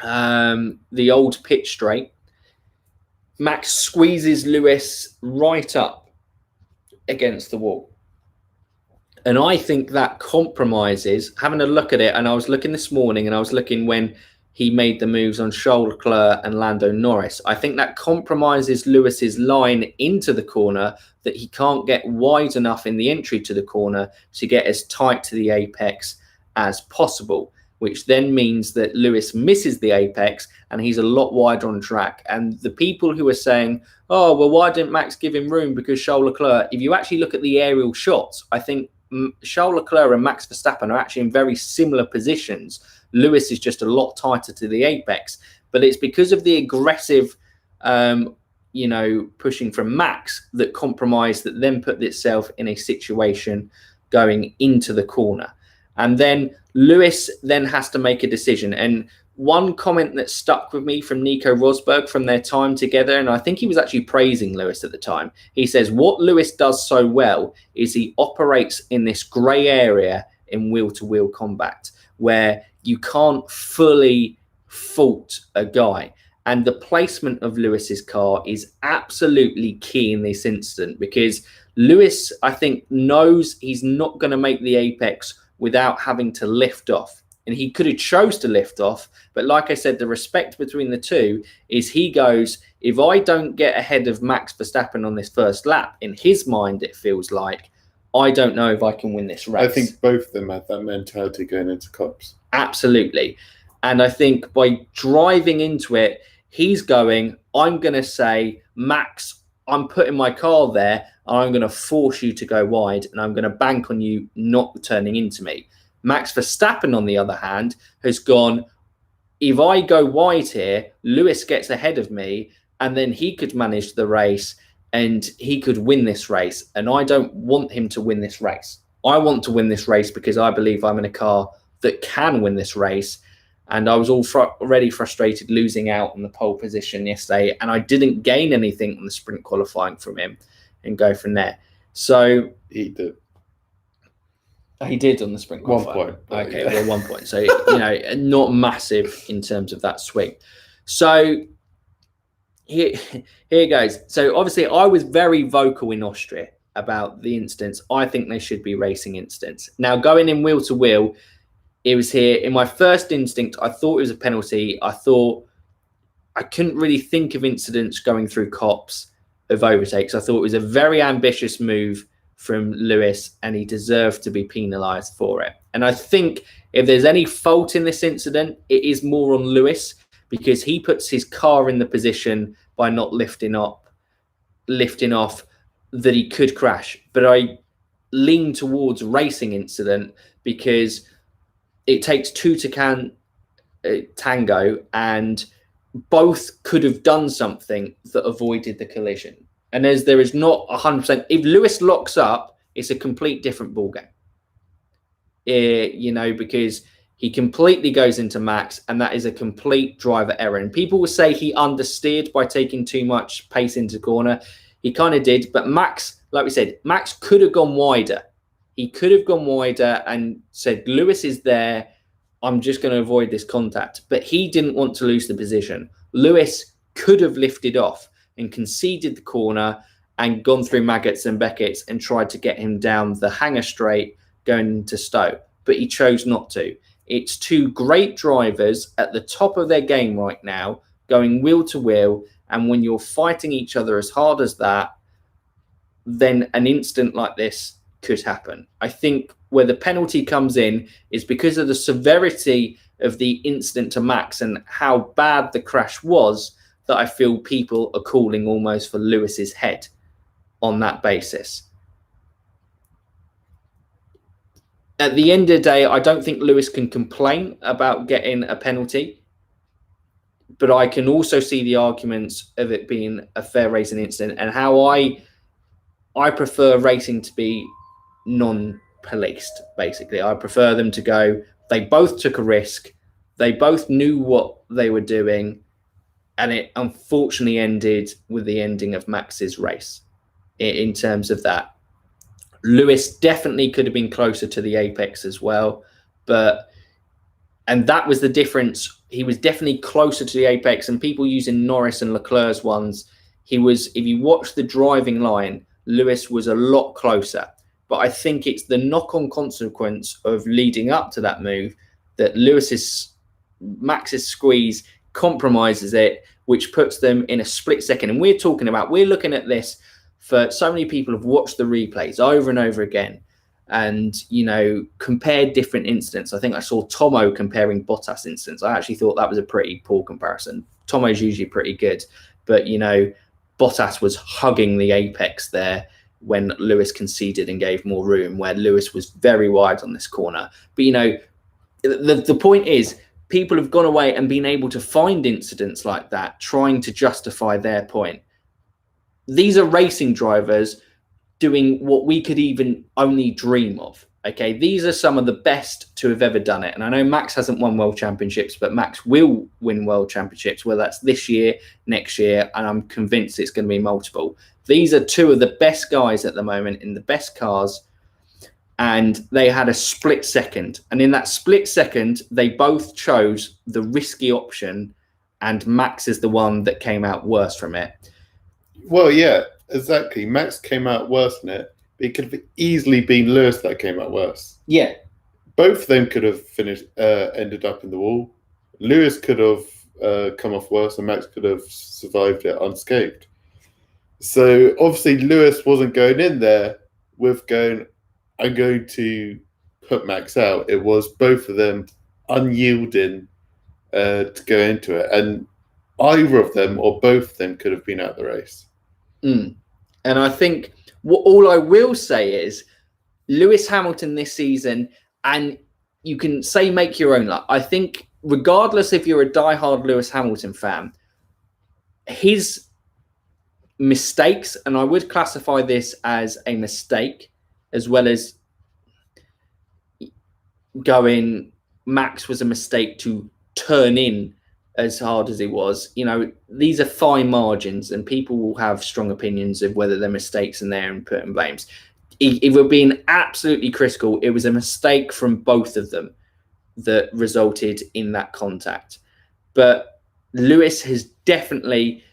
the old pitch straight, Max squeezes Lewis right up against the wall. And I think that compromises, having a look at it, and I was looking this morning and I was looking when he made the moves on Charles Leclerc and Lando Norris. I think that compromises Lewis's line into the corner, that he can't get wide enough in the entry to the corner to get as tight to the apex as possible, which then means that Lewis misses the apex and he's a lot wider on track. And the people who are saying, oh, well, why didn't Max give him room because Charles Leclerc, if you actually look at the aerial shots, I think Charles Leclerc and Max Verstappen are actually in very similar positions. Lewis is just a lot tighter to the apex, but it's because of the aggressive, you know, pushing from Max that compromised, that then put itself in a situation going into the corner. And then Lewis then has to make a decision. And one comment that stuck with me from Nico Rosberg from their time together, and I think he was actually praising Lewis at the time. He says, what Lewis does so well is he operates in this grey area in wheel-to-wheel combat where you can't fully fault a guy. And the placement of Lewis's car is absolutely key in this incident, because Lewis, I think, knows he's not going to make the apex without having to lift off. And he could have chose to lift off. But like I said, the respect between the two is he goes, if I don't get ahead of Max Verstappen on this first lap, in his mind, it feels like, I don't know if I can win this race. I think both of them had that mentality going into Cups. Absolutely. And I think by driving into it, he's going, I'm going to say, Max, I'm putting my car there and I'm going to force you to go wide and I'm going to bank on you not turning into me. Max Verstappen, on the other hand, has gone, if I go wide here, Lewis gets ahead of me and then he could manage the race and he could win this race. And I don't want him to win this race. I want to win this race because I believe I'm in a car that can win this race. And I was already frustrated losing out on the pole position yesterday, and I didn't gain anything on the sprint qualifying from him and go from there. So he did. He did on the sprint qualifying. 1 point. Okay, well, 1 point. So, you know, not massive in terms of that swing. So here goes. So obviously I was very vocal in Austria about the incidents. I think they should be racing incidents. Now, going in wheel to wheel, it was here. In my first instinct, I thought it was a penalty. I thought I couldn't really think of incidents going through cops of overtakes. I thought it was a very ambitious move from Lewis and he deserved to be penalised for it. And I think if there's any fault in this incident, it is more on Lewis, because he puts his car in the position by not lifting off that he could crash. But I lean towards racing incident because it takes two to tango, and both could have done something that avoided the collision. And as there is not 100%, if Lewis locks up, it's a complete different ballgame. You know, because he completely goes into Max, and that is a complete driver error. And people will say he understeered by taking too much pace into corner. He kind of did. But Max, like we said, Max could have gone wider. He could have gone wider and said, Lewis is there. I'm just going to avoid this contact. But he didn't want to lose the position. Lewis could have lifted off and conceded the corner and gone through Maggots and Beckett's and tried to get him down the hanger straight going to Stowe. But he chose not to. It's two great drivers at the top of their game right now, going wheel to wheel. And when you're fighting each other as hard as that, then an incident like this could happen. I think where the penalty comes in is because of the severity of the incident to Max and how bad the crash was, that I feel people are calling almost for Lewis's head on that basis. At the end of the day, I don't think Lewis can complain about getting a penalty, but I can also see the arguments of it being a fair racing incident and how I prefer racing to be non-policed, basically. I prefer them to go, they both took a risk, they both knew what they were doing, and it unfortunately ended with the ending of Max's race in terms of that. Lewis definitely could have been closer to the apex as well, and that was the difference. He was definitely closer to the apex, and people using Norris and Leclerc's ones, he was, if you watch the driving line, Lewis was a lot closer. But I think it's the knock-on consequence of leading up to that move that Max's squeeze compromises it, which puts them in a split second. And we're looking at this for so many people have watched the replays over and over again and, compared different incidents. I think I saw Tomo comparing Bottas incidents. I actually thought that was a pretty poor comparison. Tomo's usually pretty good, but, Bottas was hugging the apex there when Lewis conceded and gave more room, where Lewis was very wide on this corner. But, the point is, people have gone away and been able to find incidents like that, trying to justify their point. These are racing drivers doing what we could even only dream of. Okay, these are some of the best to have ever done it. And I know Max hasn't won world championships, but Max will win world championships, whether that's this year, next year, and I'm convinced it's going to be multiple. These are two of the best guys at the moment in the best cars, and they had a split second. And in that split second, they both chose the risky option, and Max is the one that came out worse from it. Well, yeah, exactly. Max came out worse than it. It could have easily been Lewis that came out worse. Yeah. Both of them could have ended up in the wall. Lewis could have come off worse and Max could have survived it unscathed. So obviously Lewis wasn't going in there with I'm going to put Max out. It was both of them unyielding to go into it. And either of them or both of them could have been out the race. And I think all I will say is Lewis Hamilton this season, and you can say make your own luck. I think regardless if you're a diehard Lewis Hamilton fan, his mistakes, and I would classify this as a mistake, as well as going Max was a mistake to turn in as hard as he was. These are fine margins and people will have strong opinions of whether they're mistakes in there and putting blames. If we're being absolutely critical, it was a mistake from both of them that resulted in that contact. But Lewis has definitely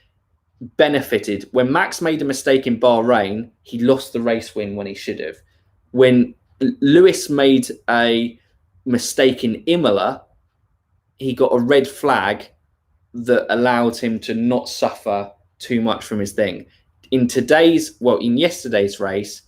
benefited. When Max made a mistake in Bahrain, he lost the race win when he should have. When Lewis made a mistake in Imola, he got a red flag that allowed him to not suffer too much from his thing. In yesterday's race,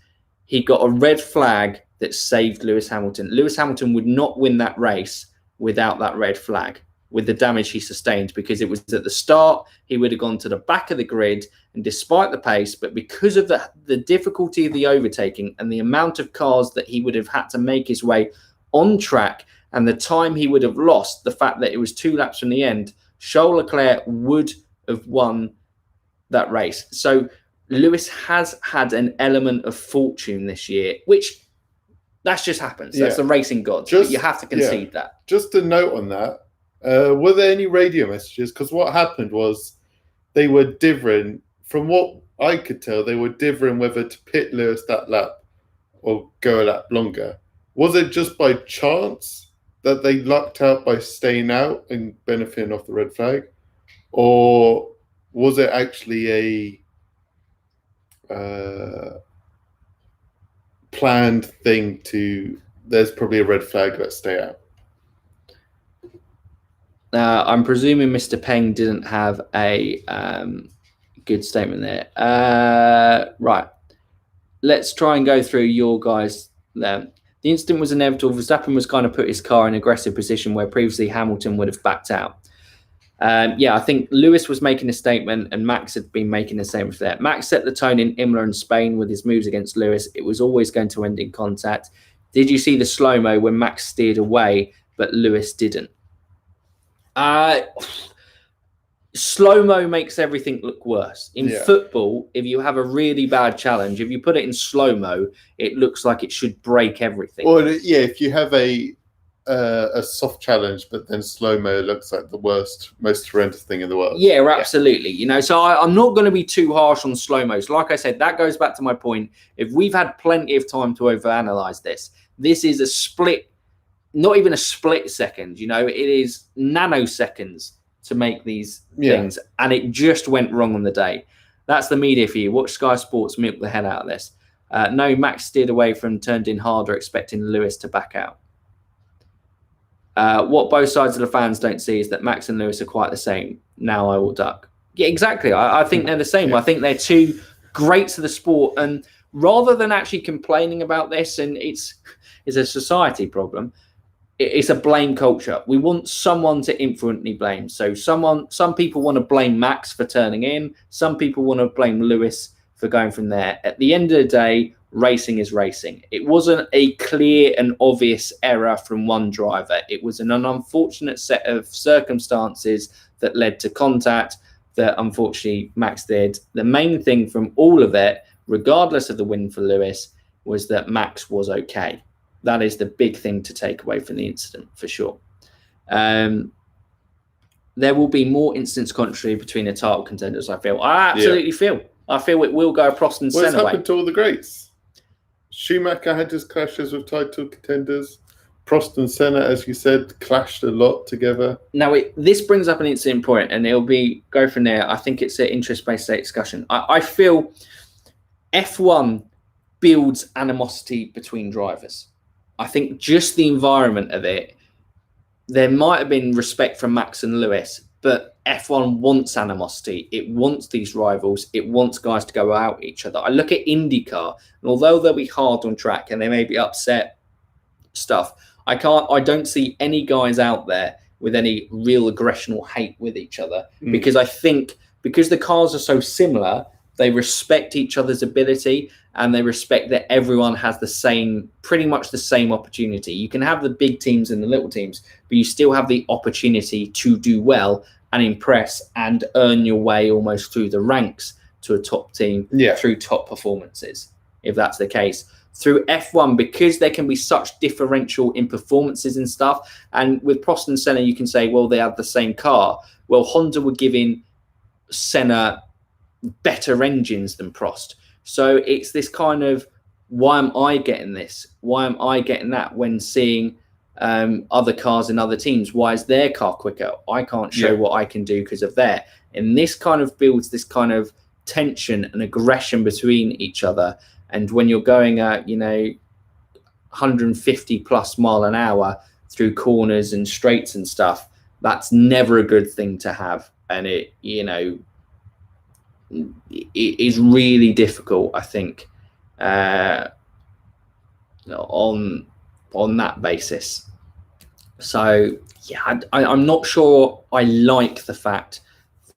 he got a red flag that saved Lewis Hamilton. Lewis Hamilton would not win that race without that red flag, with the damage he sustained, because it was at the start, he would have gone to the back of the grid, and despite the pace, but because of the difficulty of the overtaking and the amount of cars that he would have had to make his way on track, and the time he would have lost, the fact that it was 2 laps from the end, Charles Leclerc would have won that race. So Lewis has had an element of fortune this year, which that just happens. That's the racing gods. But you have to concede that. Just a note on that. Were there any radio messages? Because what happened was they were different from what I could tell they were differing whether to pit Lewis that lap or go a lap longer. Was it just by chance that they lucked out by staying out and benefiting off the red flag? Or was it actually a planned thing to, there's probably a red flag, let's stay out? I'm presuming Mr. Peng didn't have a good statement there. Right. Let's try and go through your guys there. The incident was inevitable. Verstappen was kind of put his car in an aggressive position where previously Hamilton would have backed out. I think Lewis was making a statement and Max had been making a statement for that. Max set the tone in Imola and Spain with his moves against Lewis. It was always going to end in contact. Did you see the slow-mo when Max steered away, but Lewis didn't? Slow-mo makes everything look worse. In football, if you have a really bad challenge, if you put it in slow-mo, it looks like it should break everything. Or if you have a soft challenge, but then slow-mo looks like the worst, most horrendous thing in the world. Yeah, absolutely. You know, so I'm not going to be too harsh on slow-mos. Like I said, that goes back to my point. If we've had plenty of time to overanalyze this is a split, not even a split second, you know, it is nanoseconds to make these things, and it just went wrong on the day. That's the media for you. Watch Sky Sports milk the hell out of this. No, Max steered away from turned in harder, expecting Lewis to back out. What both sides of the fans don't see is that Max and Lewis are quite the same. Now I will duck. Yeah, exactly. I think they're the same. I think they're two greats of the sport, and rather than actually complaining about this, and it's a society problem, it's a blame culture. We want someone to infinitely blame. So some people want to blame Max for turning in. Some people want to blame Lewis for going from there. At the end of the day, racing is racing. It wasn't a clear and obvious error from one driver. It was an unfortunate set of circumstances that led to contact that unfortunately Max did. The main thing from all of it, regardless of the win for Lewis, was that Max was okay. That is the big thing to take away from the incident, for sure. There will be more incidents contrary between the title contenders, I feel. I absolutely feel. I feel it will go Prost and Senna way. What's happened to all the greats? Schumacher had his clashes with title contenders. Prost and Senna, as you said, clashed a lot together. Now, this brings up an interesting point, and it'll go from there. I think it's an interest-based discussion. I feel F1 builds animosity between drivers. I think just the environment of it, there might have been respect from Max and Lewis, but F1 wants animosity. It wants these rivals. It wants guys to go out at each other. I look at IndyCar, and although they'll be hard on track and they may be upset stuff, I don't see any guys out there with any real aggression or hate with each other, because I think because the cars are so similar, they respect each other's ability, and they respect that everyone has pretty much the same opportunity. You can have the big teams and the little teams, but you still have the opportunity to do well and impress and earn your way almost through the ranks to a top team through top performances, if that's the case. Through F1, because there can be such differential in performances and stuff, and with Prost and Senna, you can say, well, they have the same car. Well, Honda were giving Senna better engines than Prost. So it's this kind of, why am I getting this? Why am I getting that when seeing other cars in other teams? Why is their car quicker? I can't show what I can do because of their. And this kind of builds this kind of tension and aggression between each other. And when you're going at, 150 plus mile an hour through corners and straights and stuff, that's never a good thing to have. And it is really difficult, I think, on that basis. So, I'm not sure I like the fact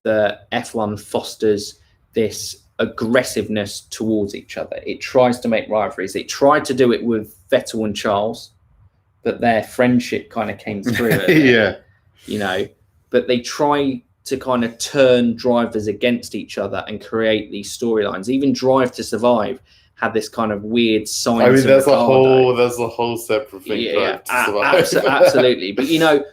that F1 fosters this aggressiveness towards each other. It tries to make rivalries. It tried to do it with Vettel and Charles, but their friendship kind of came through it. But they try to kind of turn drivers against each other and create these storylines. Even Drive to Survive had this kind of weird science. I mean, there's a whole separate thing. Drive to Survive. Absolutely. But I mean,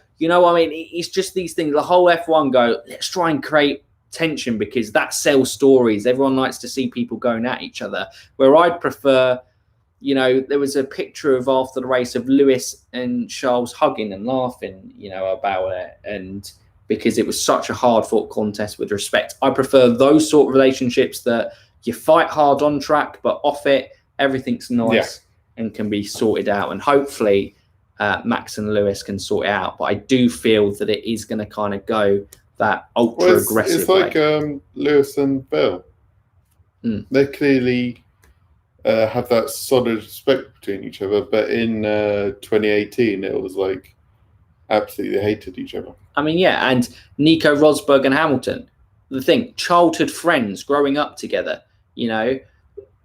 it's just these things. The whole F1 go, let's try and create tension because that sells stories. Everyone likes to see people going at each other. Where I'd prefer, you know, there was a picture of after the race of Lewis and Charles hugging and laughing, you know, about it. And because it was such a hard fought contest with respect, I prefer those sort of relationships that you fight hard on track, but off it, everything's nice and can be sorted out. And hopefully Max and Lewis can sort it out. But I do feel that it is going to kind of go that ultra aggressive. It's like Lewis and Bell. They clearly have that solid respect between each other, but in 2018 it was like absolutely hated each other. I mean, yeah, and Nico Rosberg and Hamilton, the thing, childhood friends growing up together, you know,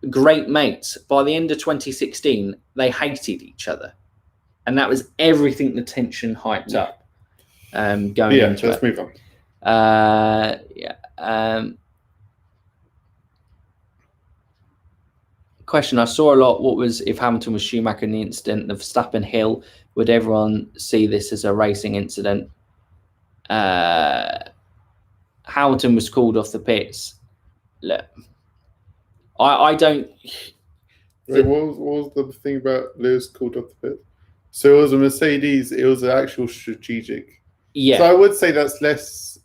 great mates. By the end of 2016, they hated each other, and that was everything the tension hyped up going into let's move on. Question: I saw a lot. What was if Hamilton was Schumacher in the incident of Verstappen Hill? Would everyone see this as a racing incident? Hamilton was called off the pits. Look, I don't. Wait, what was the thing about Lewis called off the pits? So it was a Mercedes. It was an actual strategic. Yeah. So I would say that's less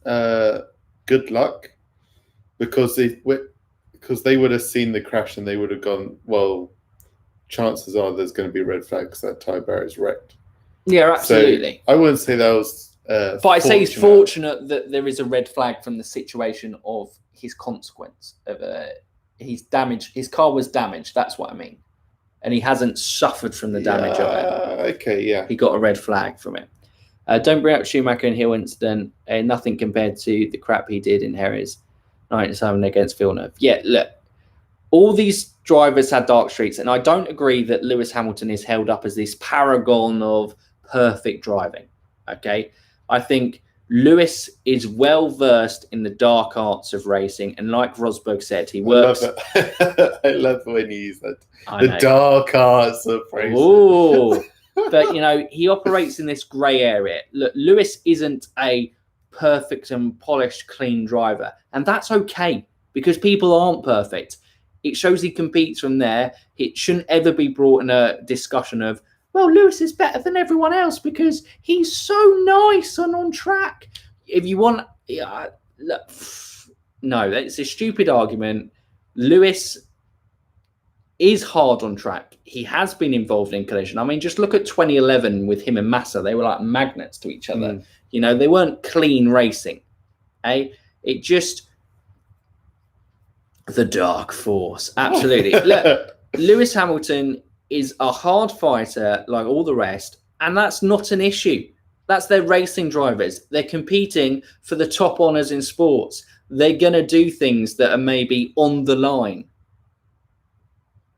good luck because they would have seen the crash and they would have gone, well, chances are there's going to be a red flag because that tyre barrier is wrecked. Yeah, absolutely. So I wouldn't say that was. But I say he's fortunate that there is a red flag from the situation of his consequence of he's damaged. His car was damaged. That's what I mean, and he hasn't suffered from the damage of it. Okay, yeah. He got a red flag from it. Don't bring up Schumacher and Hill incident. Nothing compared to the crap he did in Jerez 97 against Villeneuve. Yeah, look, all these drivers had dark streaks, and I don't agree that Lewis Hamilton is held up as this paragon of perfect driving. Okay, I think Lewis is well versed in the dark arts of racing, and like Rosberg said, he works. I love when you use that. The dark arts of racing. Oh, but you know, he operates in this grey area. Look, Lewis isn't a perfect and polished, clean driver, and that's okay because people aren't perfect. It shows he competes from there. It shouldn't ever be brought in a discussion of, well, Lewis is better than everyone else because he's so nice and on track. If you want, look, no, it's a stupid argument. Lewis is hard on track. He has been involved in collision. I mean, just look at 2011 with him and Massa. They were like magnets to each other. You know, they weren't clean racing. It just the dark force. Absolutely. Look, Lewis Hamilton is a hard fighter like all the rest, and that's not an issue. That's their racing drivers. They're competing for the top honours in sports. They're going to do things that are maybe on the line.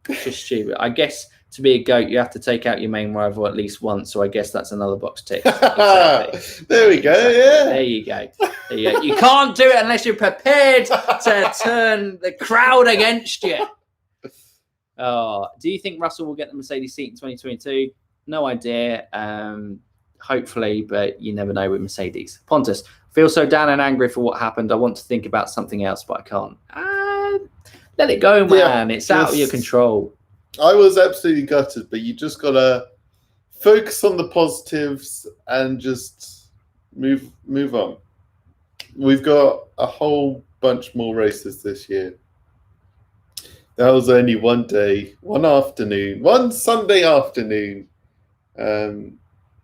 It's just stupid. I guess to be a GOAT, you have to take out your main rival at least once. So I guess that's another box tick. Exactly. There we go. Yeah. There you go. There you go. You can't do it unless you're prepared to turn the crowd against you. Do you think Russell will get the Mercedes seat in 2022? No idea. Hopefully, but you never know with Mercedes. Pontus, feel so down and angry for what happened. I want to think about something else, but I can't. Let it go, man. It's out of your control. I was absolutely gutted, but you just got to focus on the positives and just move on. We've got a whole bunch more races this year. That was only one day, one afternoon, one Sunday afternoon.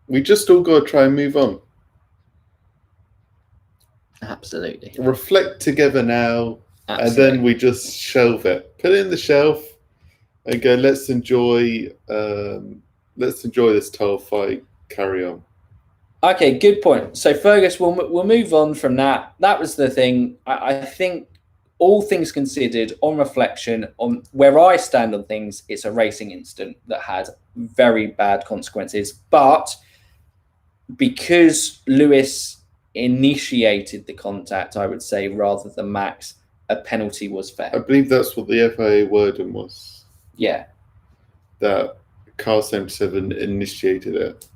We just all got to try and move on. Absolutely. Reflect together now. Absolutely. And then we just shelve it. Put it in the shelf and go, let's enjoy this title fight. Carry on. Okay, good point. So Fergus, we'll move on from that. That was the thing. I think all things considered, on reflection, on where I stand on things, it's a racing incident that had very bad consequences. But because Lewis initiated the contact, I would say, rather than Max, a penalty was fair. I believe that's what the FIA wording was. Yeah. That Car 77 initiated it.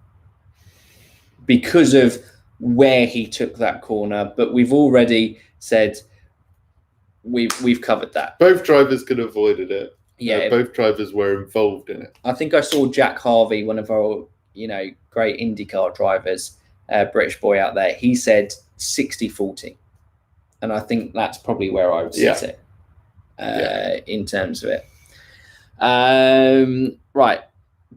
Because of where he took that corner. But we've already said we've covered that. Both drivers could have avoided it. Yeah, both drivers were involved in it. I think I saw Jack Harvey, one of our great IndyCar drivers, British boy out there. He said 60-40, and I think that's probably where I would sit it in terms of it. Right,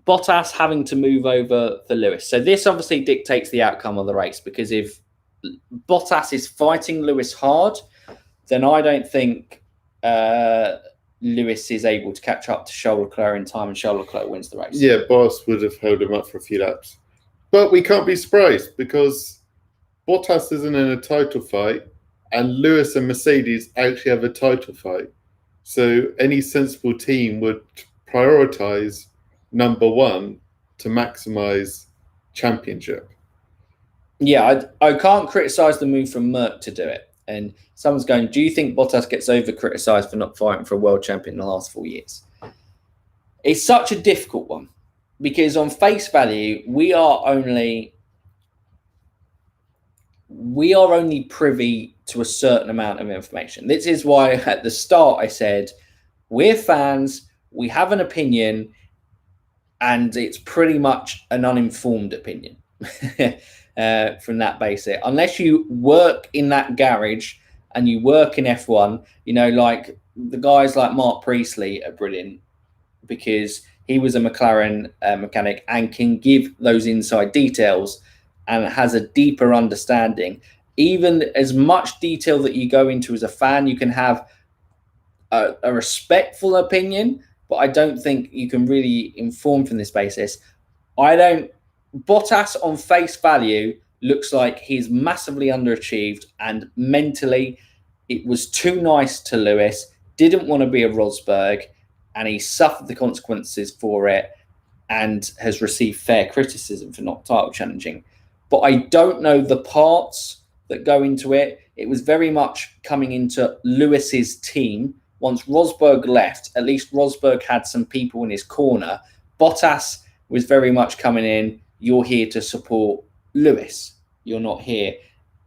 Bottas having to move over for Lewis. So this obviously dictates the outcome of the race, because if Bottas is fighting Lewis hard, then I don't think Lewis is able to catch up to Charles Leclerc in time, and Charles Leclerc wins the race. Yeah, Bottas would have held him up for a few laps. But we can't be surprised, because Bottas isn't in a title fight, and Lewis and Mercedes actually have a title fight. So any sensible team would prioritise number one to maximise championship. Yeah, I can't criticise the move from Merck to do it. And someone's going, do you think Bottas gets over-criticised for not fighting for a world champion in the last 4 years? It's such a difficult one, because on face value, we are only privy to a certain amount of information. This is why at the start I said, we're fans, we have an opinion, and it's pretty much an uninformed opinion. From that basis, unless you work in that garage and you work in F1, like the guys like Mark Priestley are brilliant, because he was a McLaren mechanic and can give those inside details and has a deeper understanding. Even as much detail that you go into as a fan, you can have a respectful opinion, but I don't think you can really inform from this basis. Bottas on face value looks like he's massively underachieved, and mentally it was too nice to Lewis, didn't want to be a Rosberg, and he suffered the consequences for it and has received fair criticism for not title challenging. But I don't know the parts that go into it. It was very much coming into Lewis's team. Once Rosberg left, at least Rosberg had some people in his corner. Bottas was very much coming in, you're here to support Lewis. You're not here.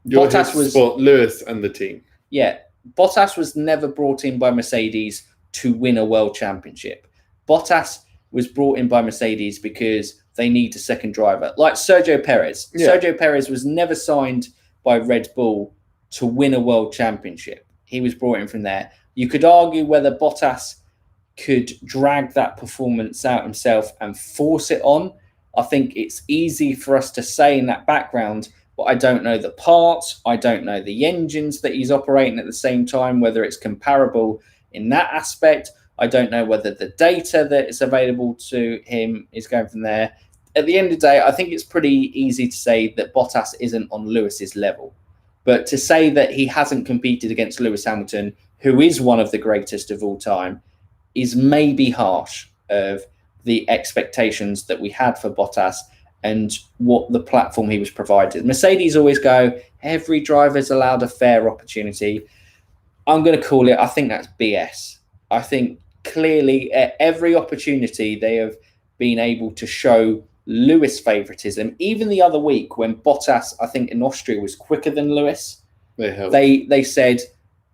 You're here to support Lewis and the team. Yeah. Bottas was never brought in by Mercedes to win a world championship. Bottas was brought in by Mercedes because they need a second driver. Like Sergio Perez. Yeah. Sergio Perez was never signed by Red Bull to win a world championship. He was brought in from there. You could argue whether Bottas could drag that performance out himself and force it on. I think it's easy for us to say in that background, but I don't know the parts. I don't know the engines that he's operating at the same time, whether it's comparable in that aspect. I don't know whether the data that is available to him is going from there. At the end of the day, I think it's pretty easy to say that Bottas isn't on Lewis's level. But to say that he hasn't competed against Lewis Hamilton, who is one of the greatest of all time, is maybe harsh of the expectations that we had for Bottas and what the platform he was provided. Mercedes always go, every driver's allowed a fair opportunity. I'm going to call it, I think that's BS. I think clearly at every opportunity they have been able to show Lewis favoritism. Even the other week when Bottas, I think in Austria, was quicker than Lewis, they said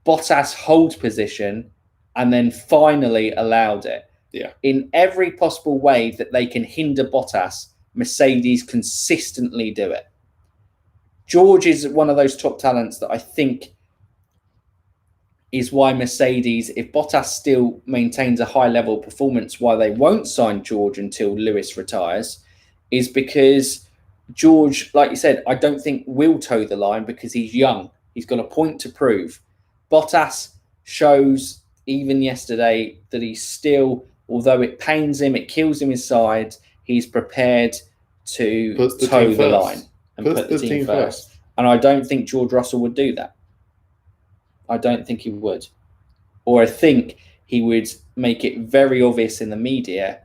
Bottas hold position and then finally allowed it. Yeah. In every possible way that they can hinder Bottas, Mercedes consistently do it. George is one of those top talents that I think is why Mercedes, if Bottas still maintains a high level of performance, why they won't sign George until Lewis retires, is because George, like you said, I don't think will toe the line because he's young. He's got a point to prove. Bottas shows even yesterday that he's still, although it pains him, it kills him inside, he's prepared to toe the line and put the team first. And I don't think George Russell would do that. I don't think he would. Or I think he would make it very obvious in the media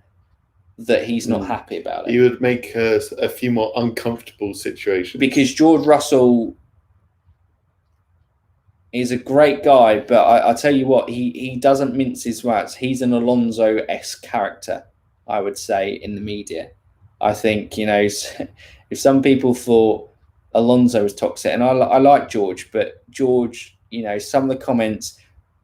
that he's not happy about it. He would make a few more uncomfortable situations. Because George Russell is a great guy, but I tell you what, he doesn't mince his words. He's an Alonso-esque character, I would say, in the media. I think, if some people thought Alonso was toxic, and I like George, but George, some of the comments,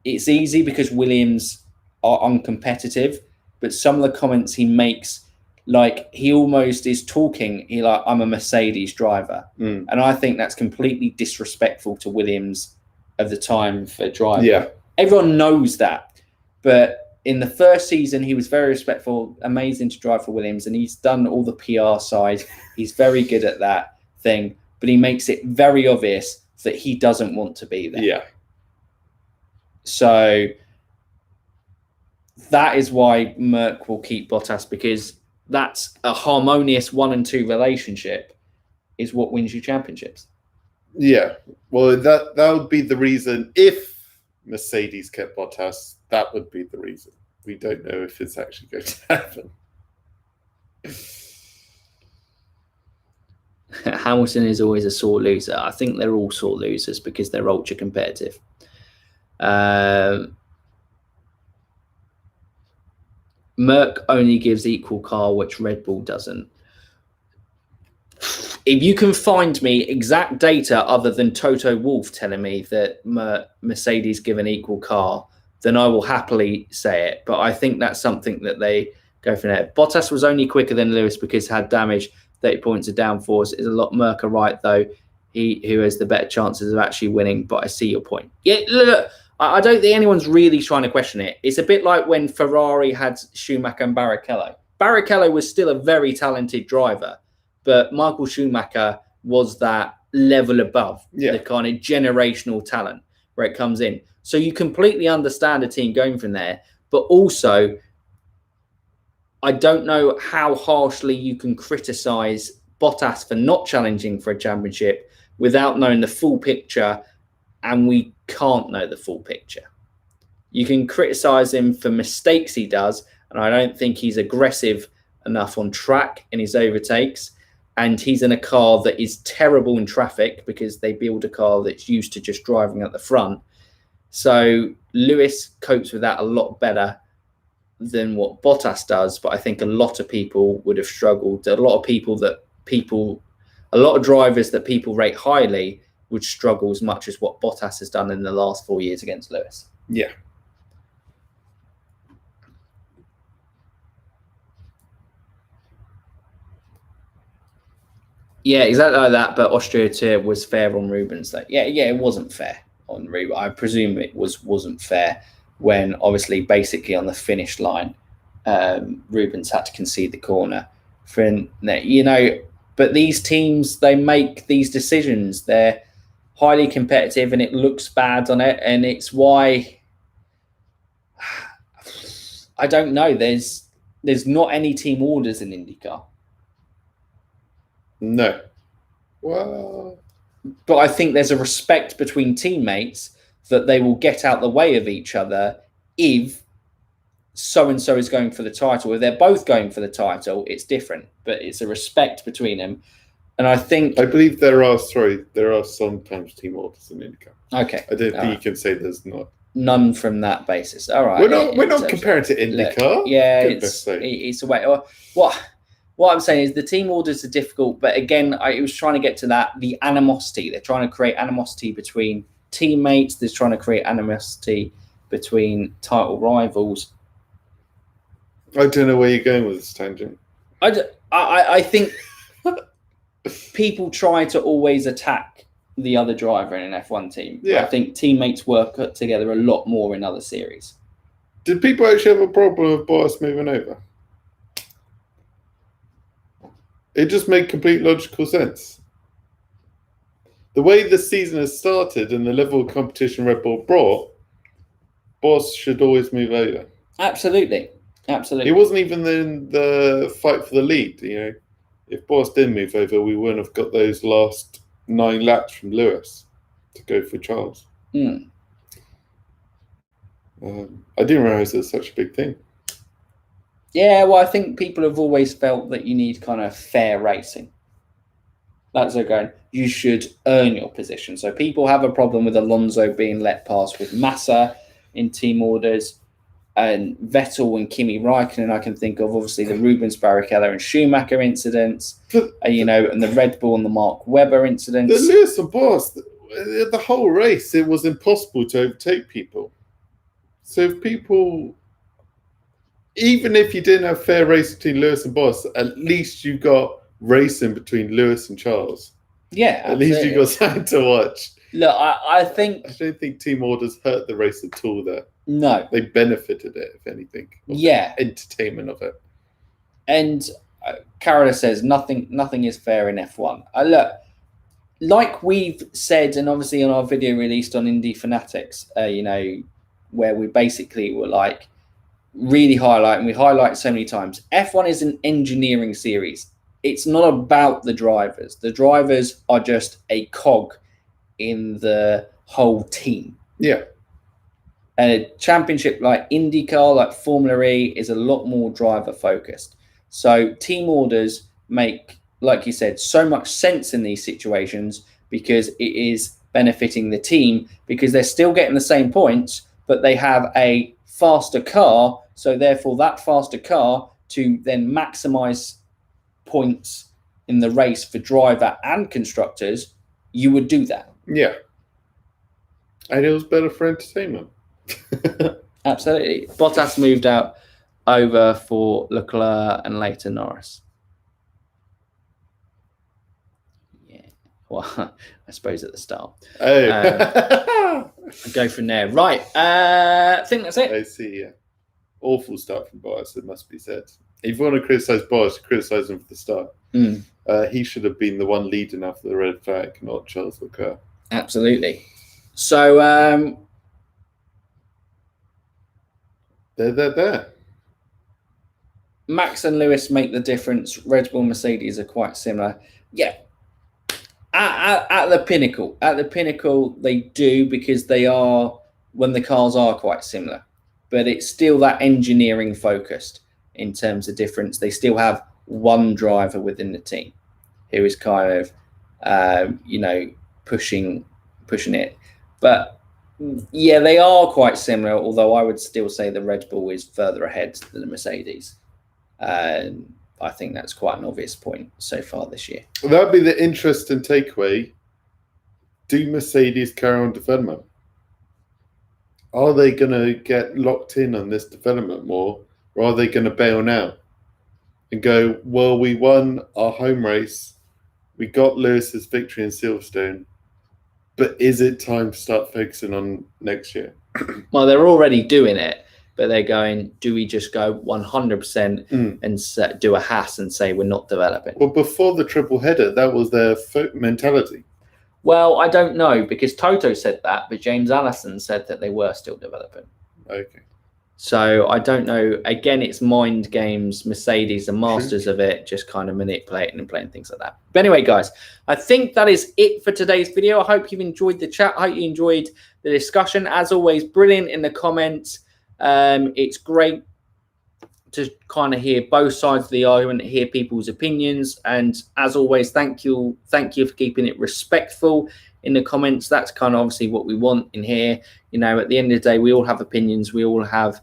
it's easy because Williams are uncompetitive, but some of the comments he makes, like he almost is talking, I'm a Mercedes driver. And I think that's completely disrespectful to Williams of the time for driving. Yeah. Everyone knows that. But in the first season, he was very respectful, amazing to drive for Williams, and he's done all the PR side. He's very good at that thing, but he makes it very obvious that he doesn't want to be there. Yeah. So that is why Merck will keep Bottas, because that's a harmonious 1 and 2 relationship is what wins you championships. Yeah. Well, that would be the reason. If Mercedes kept Bottas, that would be the reason. We don't know if it's actually going to happen. Hamilton is always a sore loser. I think they're all sore losers because they're ultra competitive. Merck only gives equal car, which Red Bull doesn't. If you can find me exact data other than Toto Wolff telling me that Mercedes give an equal car, then I will happily say it. But I think that's something that they go for now. Bottas was only quicker than Lewis because he had damage. 30 points of downforce is a lot. Merck are right, though. He who has the better chances of actually winning. But I see your point. Yeah, look, I don't think anyone's really trying to question it. It's a bit like when Ferrari had Schumacher and Barrichello. Barrichello was still a very talented driver, but Michael Schumacher was that level above, the kind of generational talent where it comes in. So you completely understand a team going from there, but also I don't know how harshly you can criticize Bottas for not challenging for a championship without knowing the full picture, and we can't know the full picture. You can criticize him for mistakes he does, and I don't think he's aggressive enough on track in his overtakes, and he's in a car that is terrible in traffic because they build a car that's used to just driving at the front. So Lewis copes with that a lot better than what Bottas does, but I think a lot of people would have struggled. A lot of drivers that people rate highly would struggle as much as what Bottas has done in the last 4 years against Lewis. Yeah. Yeah, exactly like that. But Austria too was fair on Rubens. Yeah, it wasn't fair on Rubens. I presume it wasn't fair when obviously basically on the finish line, Rubens had to concede the corner. But these teams, they make these decisions. They're highly competitive, and it looks bad on it, and it's why I don't know. There's not any team orders in IndyCar. No. Well, but I think there's a respect between teammates that they will get out the way of each other if so-and-so is going for the title. If they're both going for the title, it's different, but it's a respect between them. And I believe there are sometimes team orders in IndyCar. Okay. I don't think you can say there's not. None from that basis. All right. We're not comparing to IndyCar. It's a way. What I'm saying is the team orders are difficult, but again, I was trying to get to that, the animosity. They're trying to create animosity between teammates. They're trying to create animosity between title rivals. I don't know where you're going with this tangent. I think people try to always attack the other driver in an F1 team. Yeah. I think teammates work together a lot more in other series. Did people actually have a problem with Bottas moving over? It just made complete logical sense. The way the season has started and the level of competition Red Bull brought, Bottas should always move over. Absolutely. He wasn't even in the fight for the lead. If Bottas didn't move over, we wouldn't have got those last 9 laps from Lewis to go for Charles. I didn't realize it was such a big thing. Yeah, well, I think people have always felt that you need kind of fair racing. That's they're going, you should earn your position. So people have a problem with Alonso being let past with Massa in team orders, and Vettel and Kimi Raikkonen. I can think of obviously the Rubens, Barrichello and Schumacher incidents, and the Red Bull and the Mark Webber incidents. The Lewis and Bottas, the whole race, it was impossible to overtake people. So if people, even if you didn't have fair race between Lewis and Bottas, at least you got racing between Lewis and Charles. Yeah, at least you got something to watch. Look, I think I don't think team orders hurt the race at all. There, no, they benefited it, if anything. Yeah, the entertainment of it. And Carola says nothing is fair in F1. Look, like we've said, and obviously on our video released on Indie Fanatics, you know, where we basically were like really highlighting, we highlight so many times. F1 is an engineering series. It's not about the drivers. The drivers are just a cog in the whole team. Yeah. A championship like IndyCar, like Formula E, is a lot more driver focused. So team orders make, like you said, so much sense in these situations because it is benefiting the team because they're still getting the same points, but they have a faster car. So therefore that faster car to then maximize points in the race for driver and constructors, you would do that. Yeah. And it was better for entertainment. Absolutely. Bottas moved out over for Leclerc and later Norris. Yeah. Well, I suppose at the start. Oh. Go from there. Right. I think that's it. I see, yeah. Awful start from Bottas, it must be said. If you want to criticise Bottas, criticise him for the start. He should have been the one leading after the red flag, not Charles Leclerc. Absolutely. So, There. Max and Lewis make the difference. Red Bull, Mercedes are quite similar. Yeah. At the pinnacle, they do because they are, when the cars are quite similar. But it's still that engineering focused in terms of difference. They still have one driver within the team who is kind of, you know, pushing it. But yeah, they are quite similar, although I would still say the Red Bull is further ahead than the Mercedes. I think that's quite an obvious point so far this year. That would be the interesting takeaway. Do Mercedes carry on development? Are they going to get locked in on this development more, or are they going to bail now and go, well, we won our home race, we got Lewis's victory in Silverstone, but is it time to start focusing on next year? Well, they're already doing it, but they're going, do we just go 100% and do a Haas and say we're not developing? Well, before the triple header, that was their mentality. Well, I don't know because Toto said that, but James Allison said that they were still developing. Okay. So I don't know. Again, it's mind games. Mercedes are masters of it, just kind of manipulating and playing things like that. But anyway, guys, I think that is it for today's video. I hope you've enjoyed the chat. I hope you enjoyed the discussion. As always, brilliant in the comments. It's great to kind of hear both sides of the argument, hear people's opinions. And as always, thank you for keeping it respectful in the comments. That's kind of obviously what we want in here. You know, at the end of the day, we all have opinions. We all have,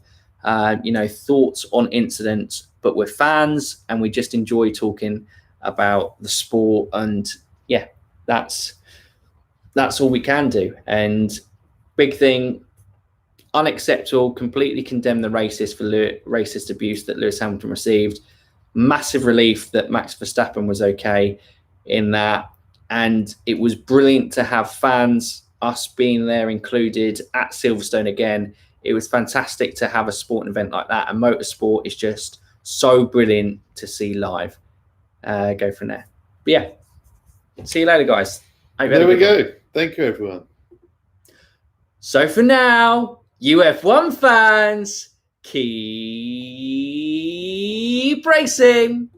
you know, thoughts on incidents, but we're fans and we just enjoy talking about the sport. And yeah, that's all we can do. And big thing, unacceptable, completely condemn the racist abuse that Lewis Hamilton received. Massive relief that Max Verstappen was okay in that. And it was brilliant to have fans, us being there included at Silverstone again. It was fantastic to have a sporting event like that. And motorsport is just so brilliant to see live. Go from there. But yeah, see you later, guys. There we go. Thank you, everyone. So for now, you F1 fans, keep racing.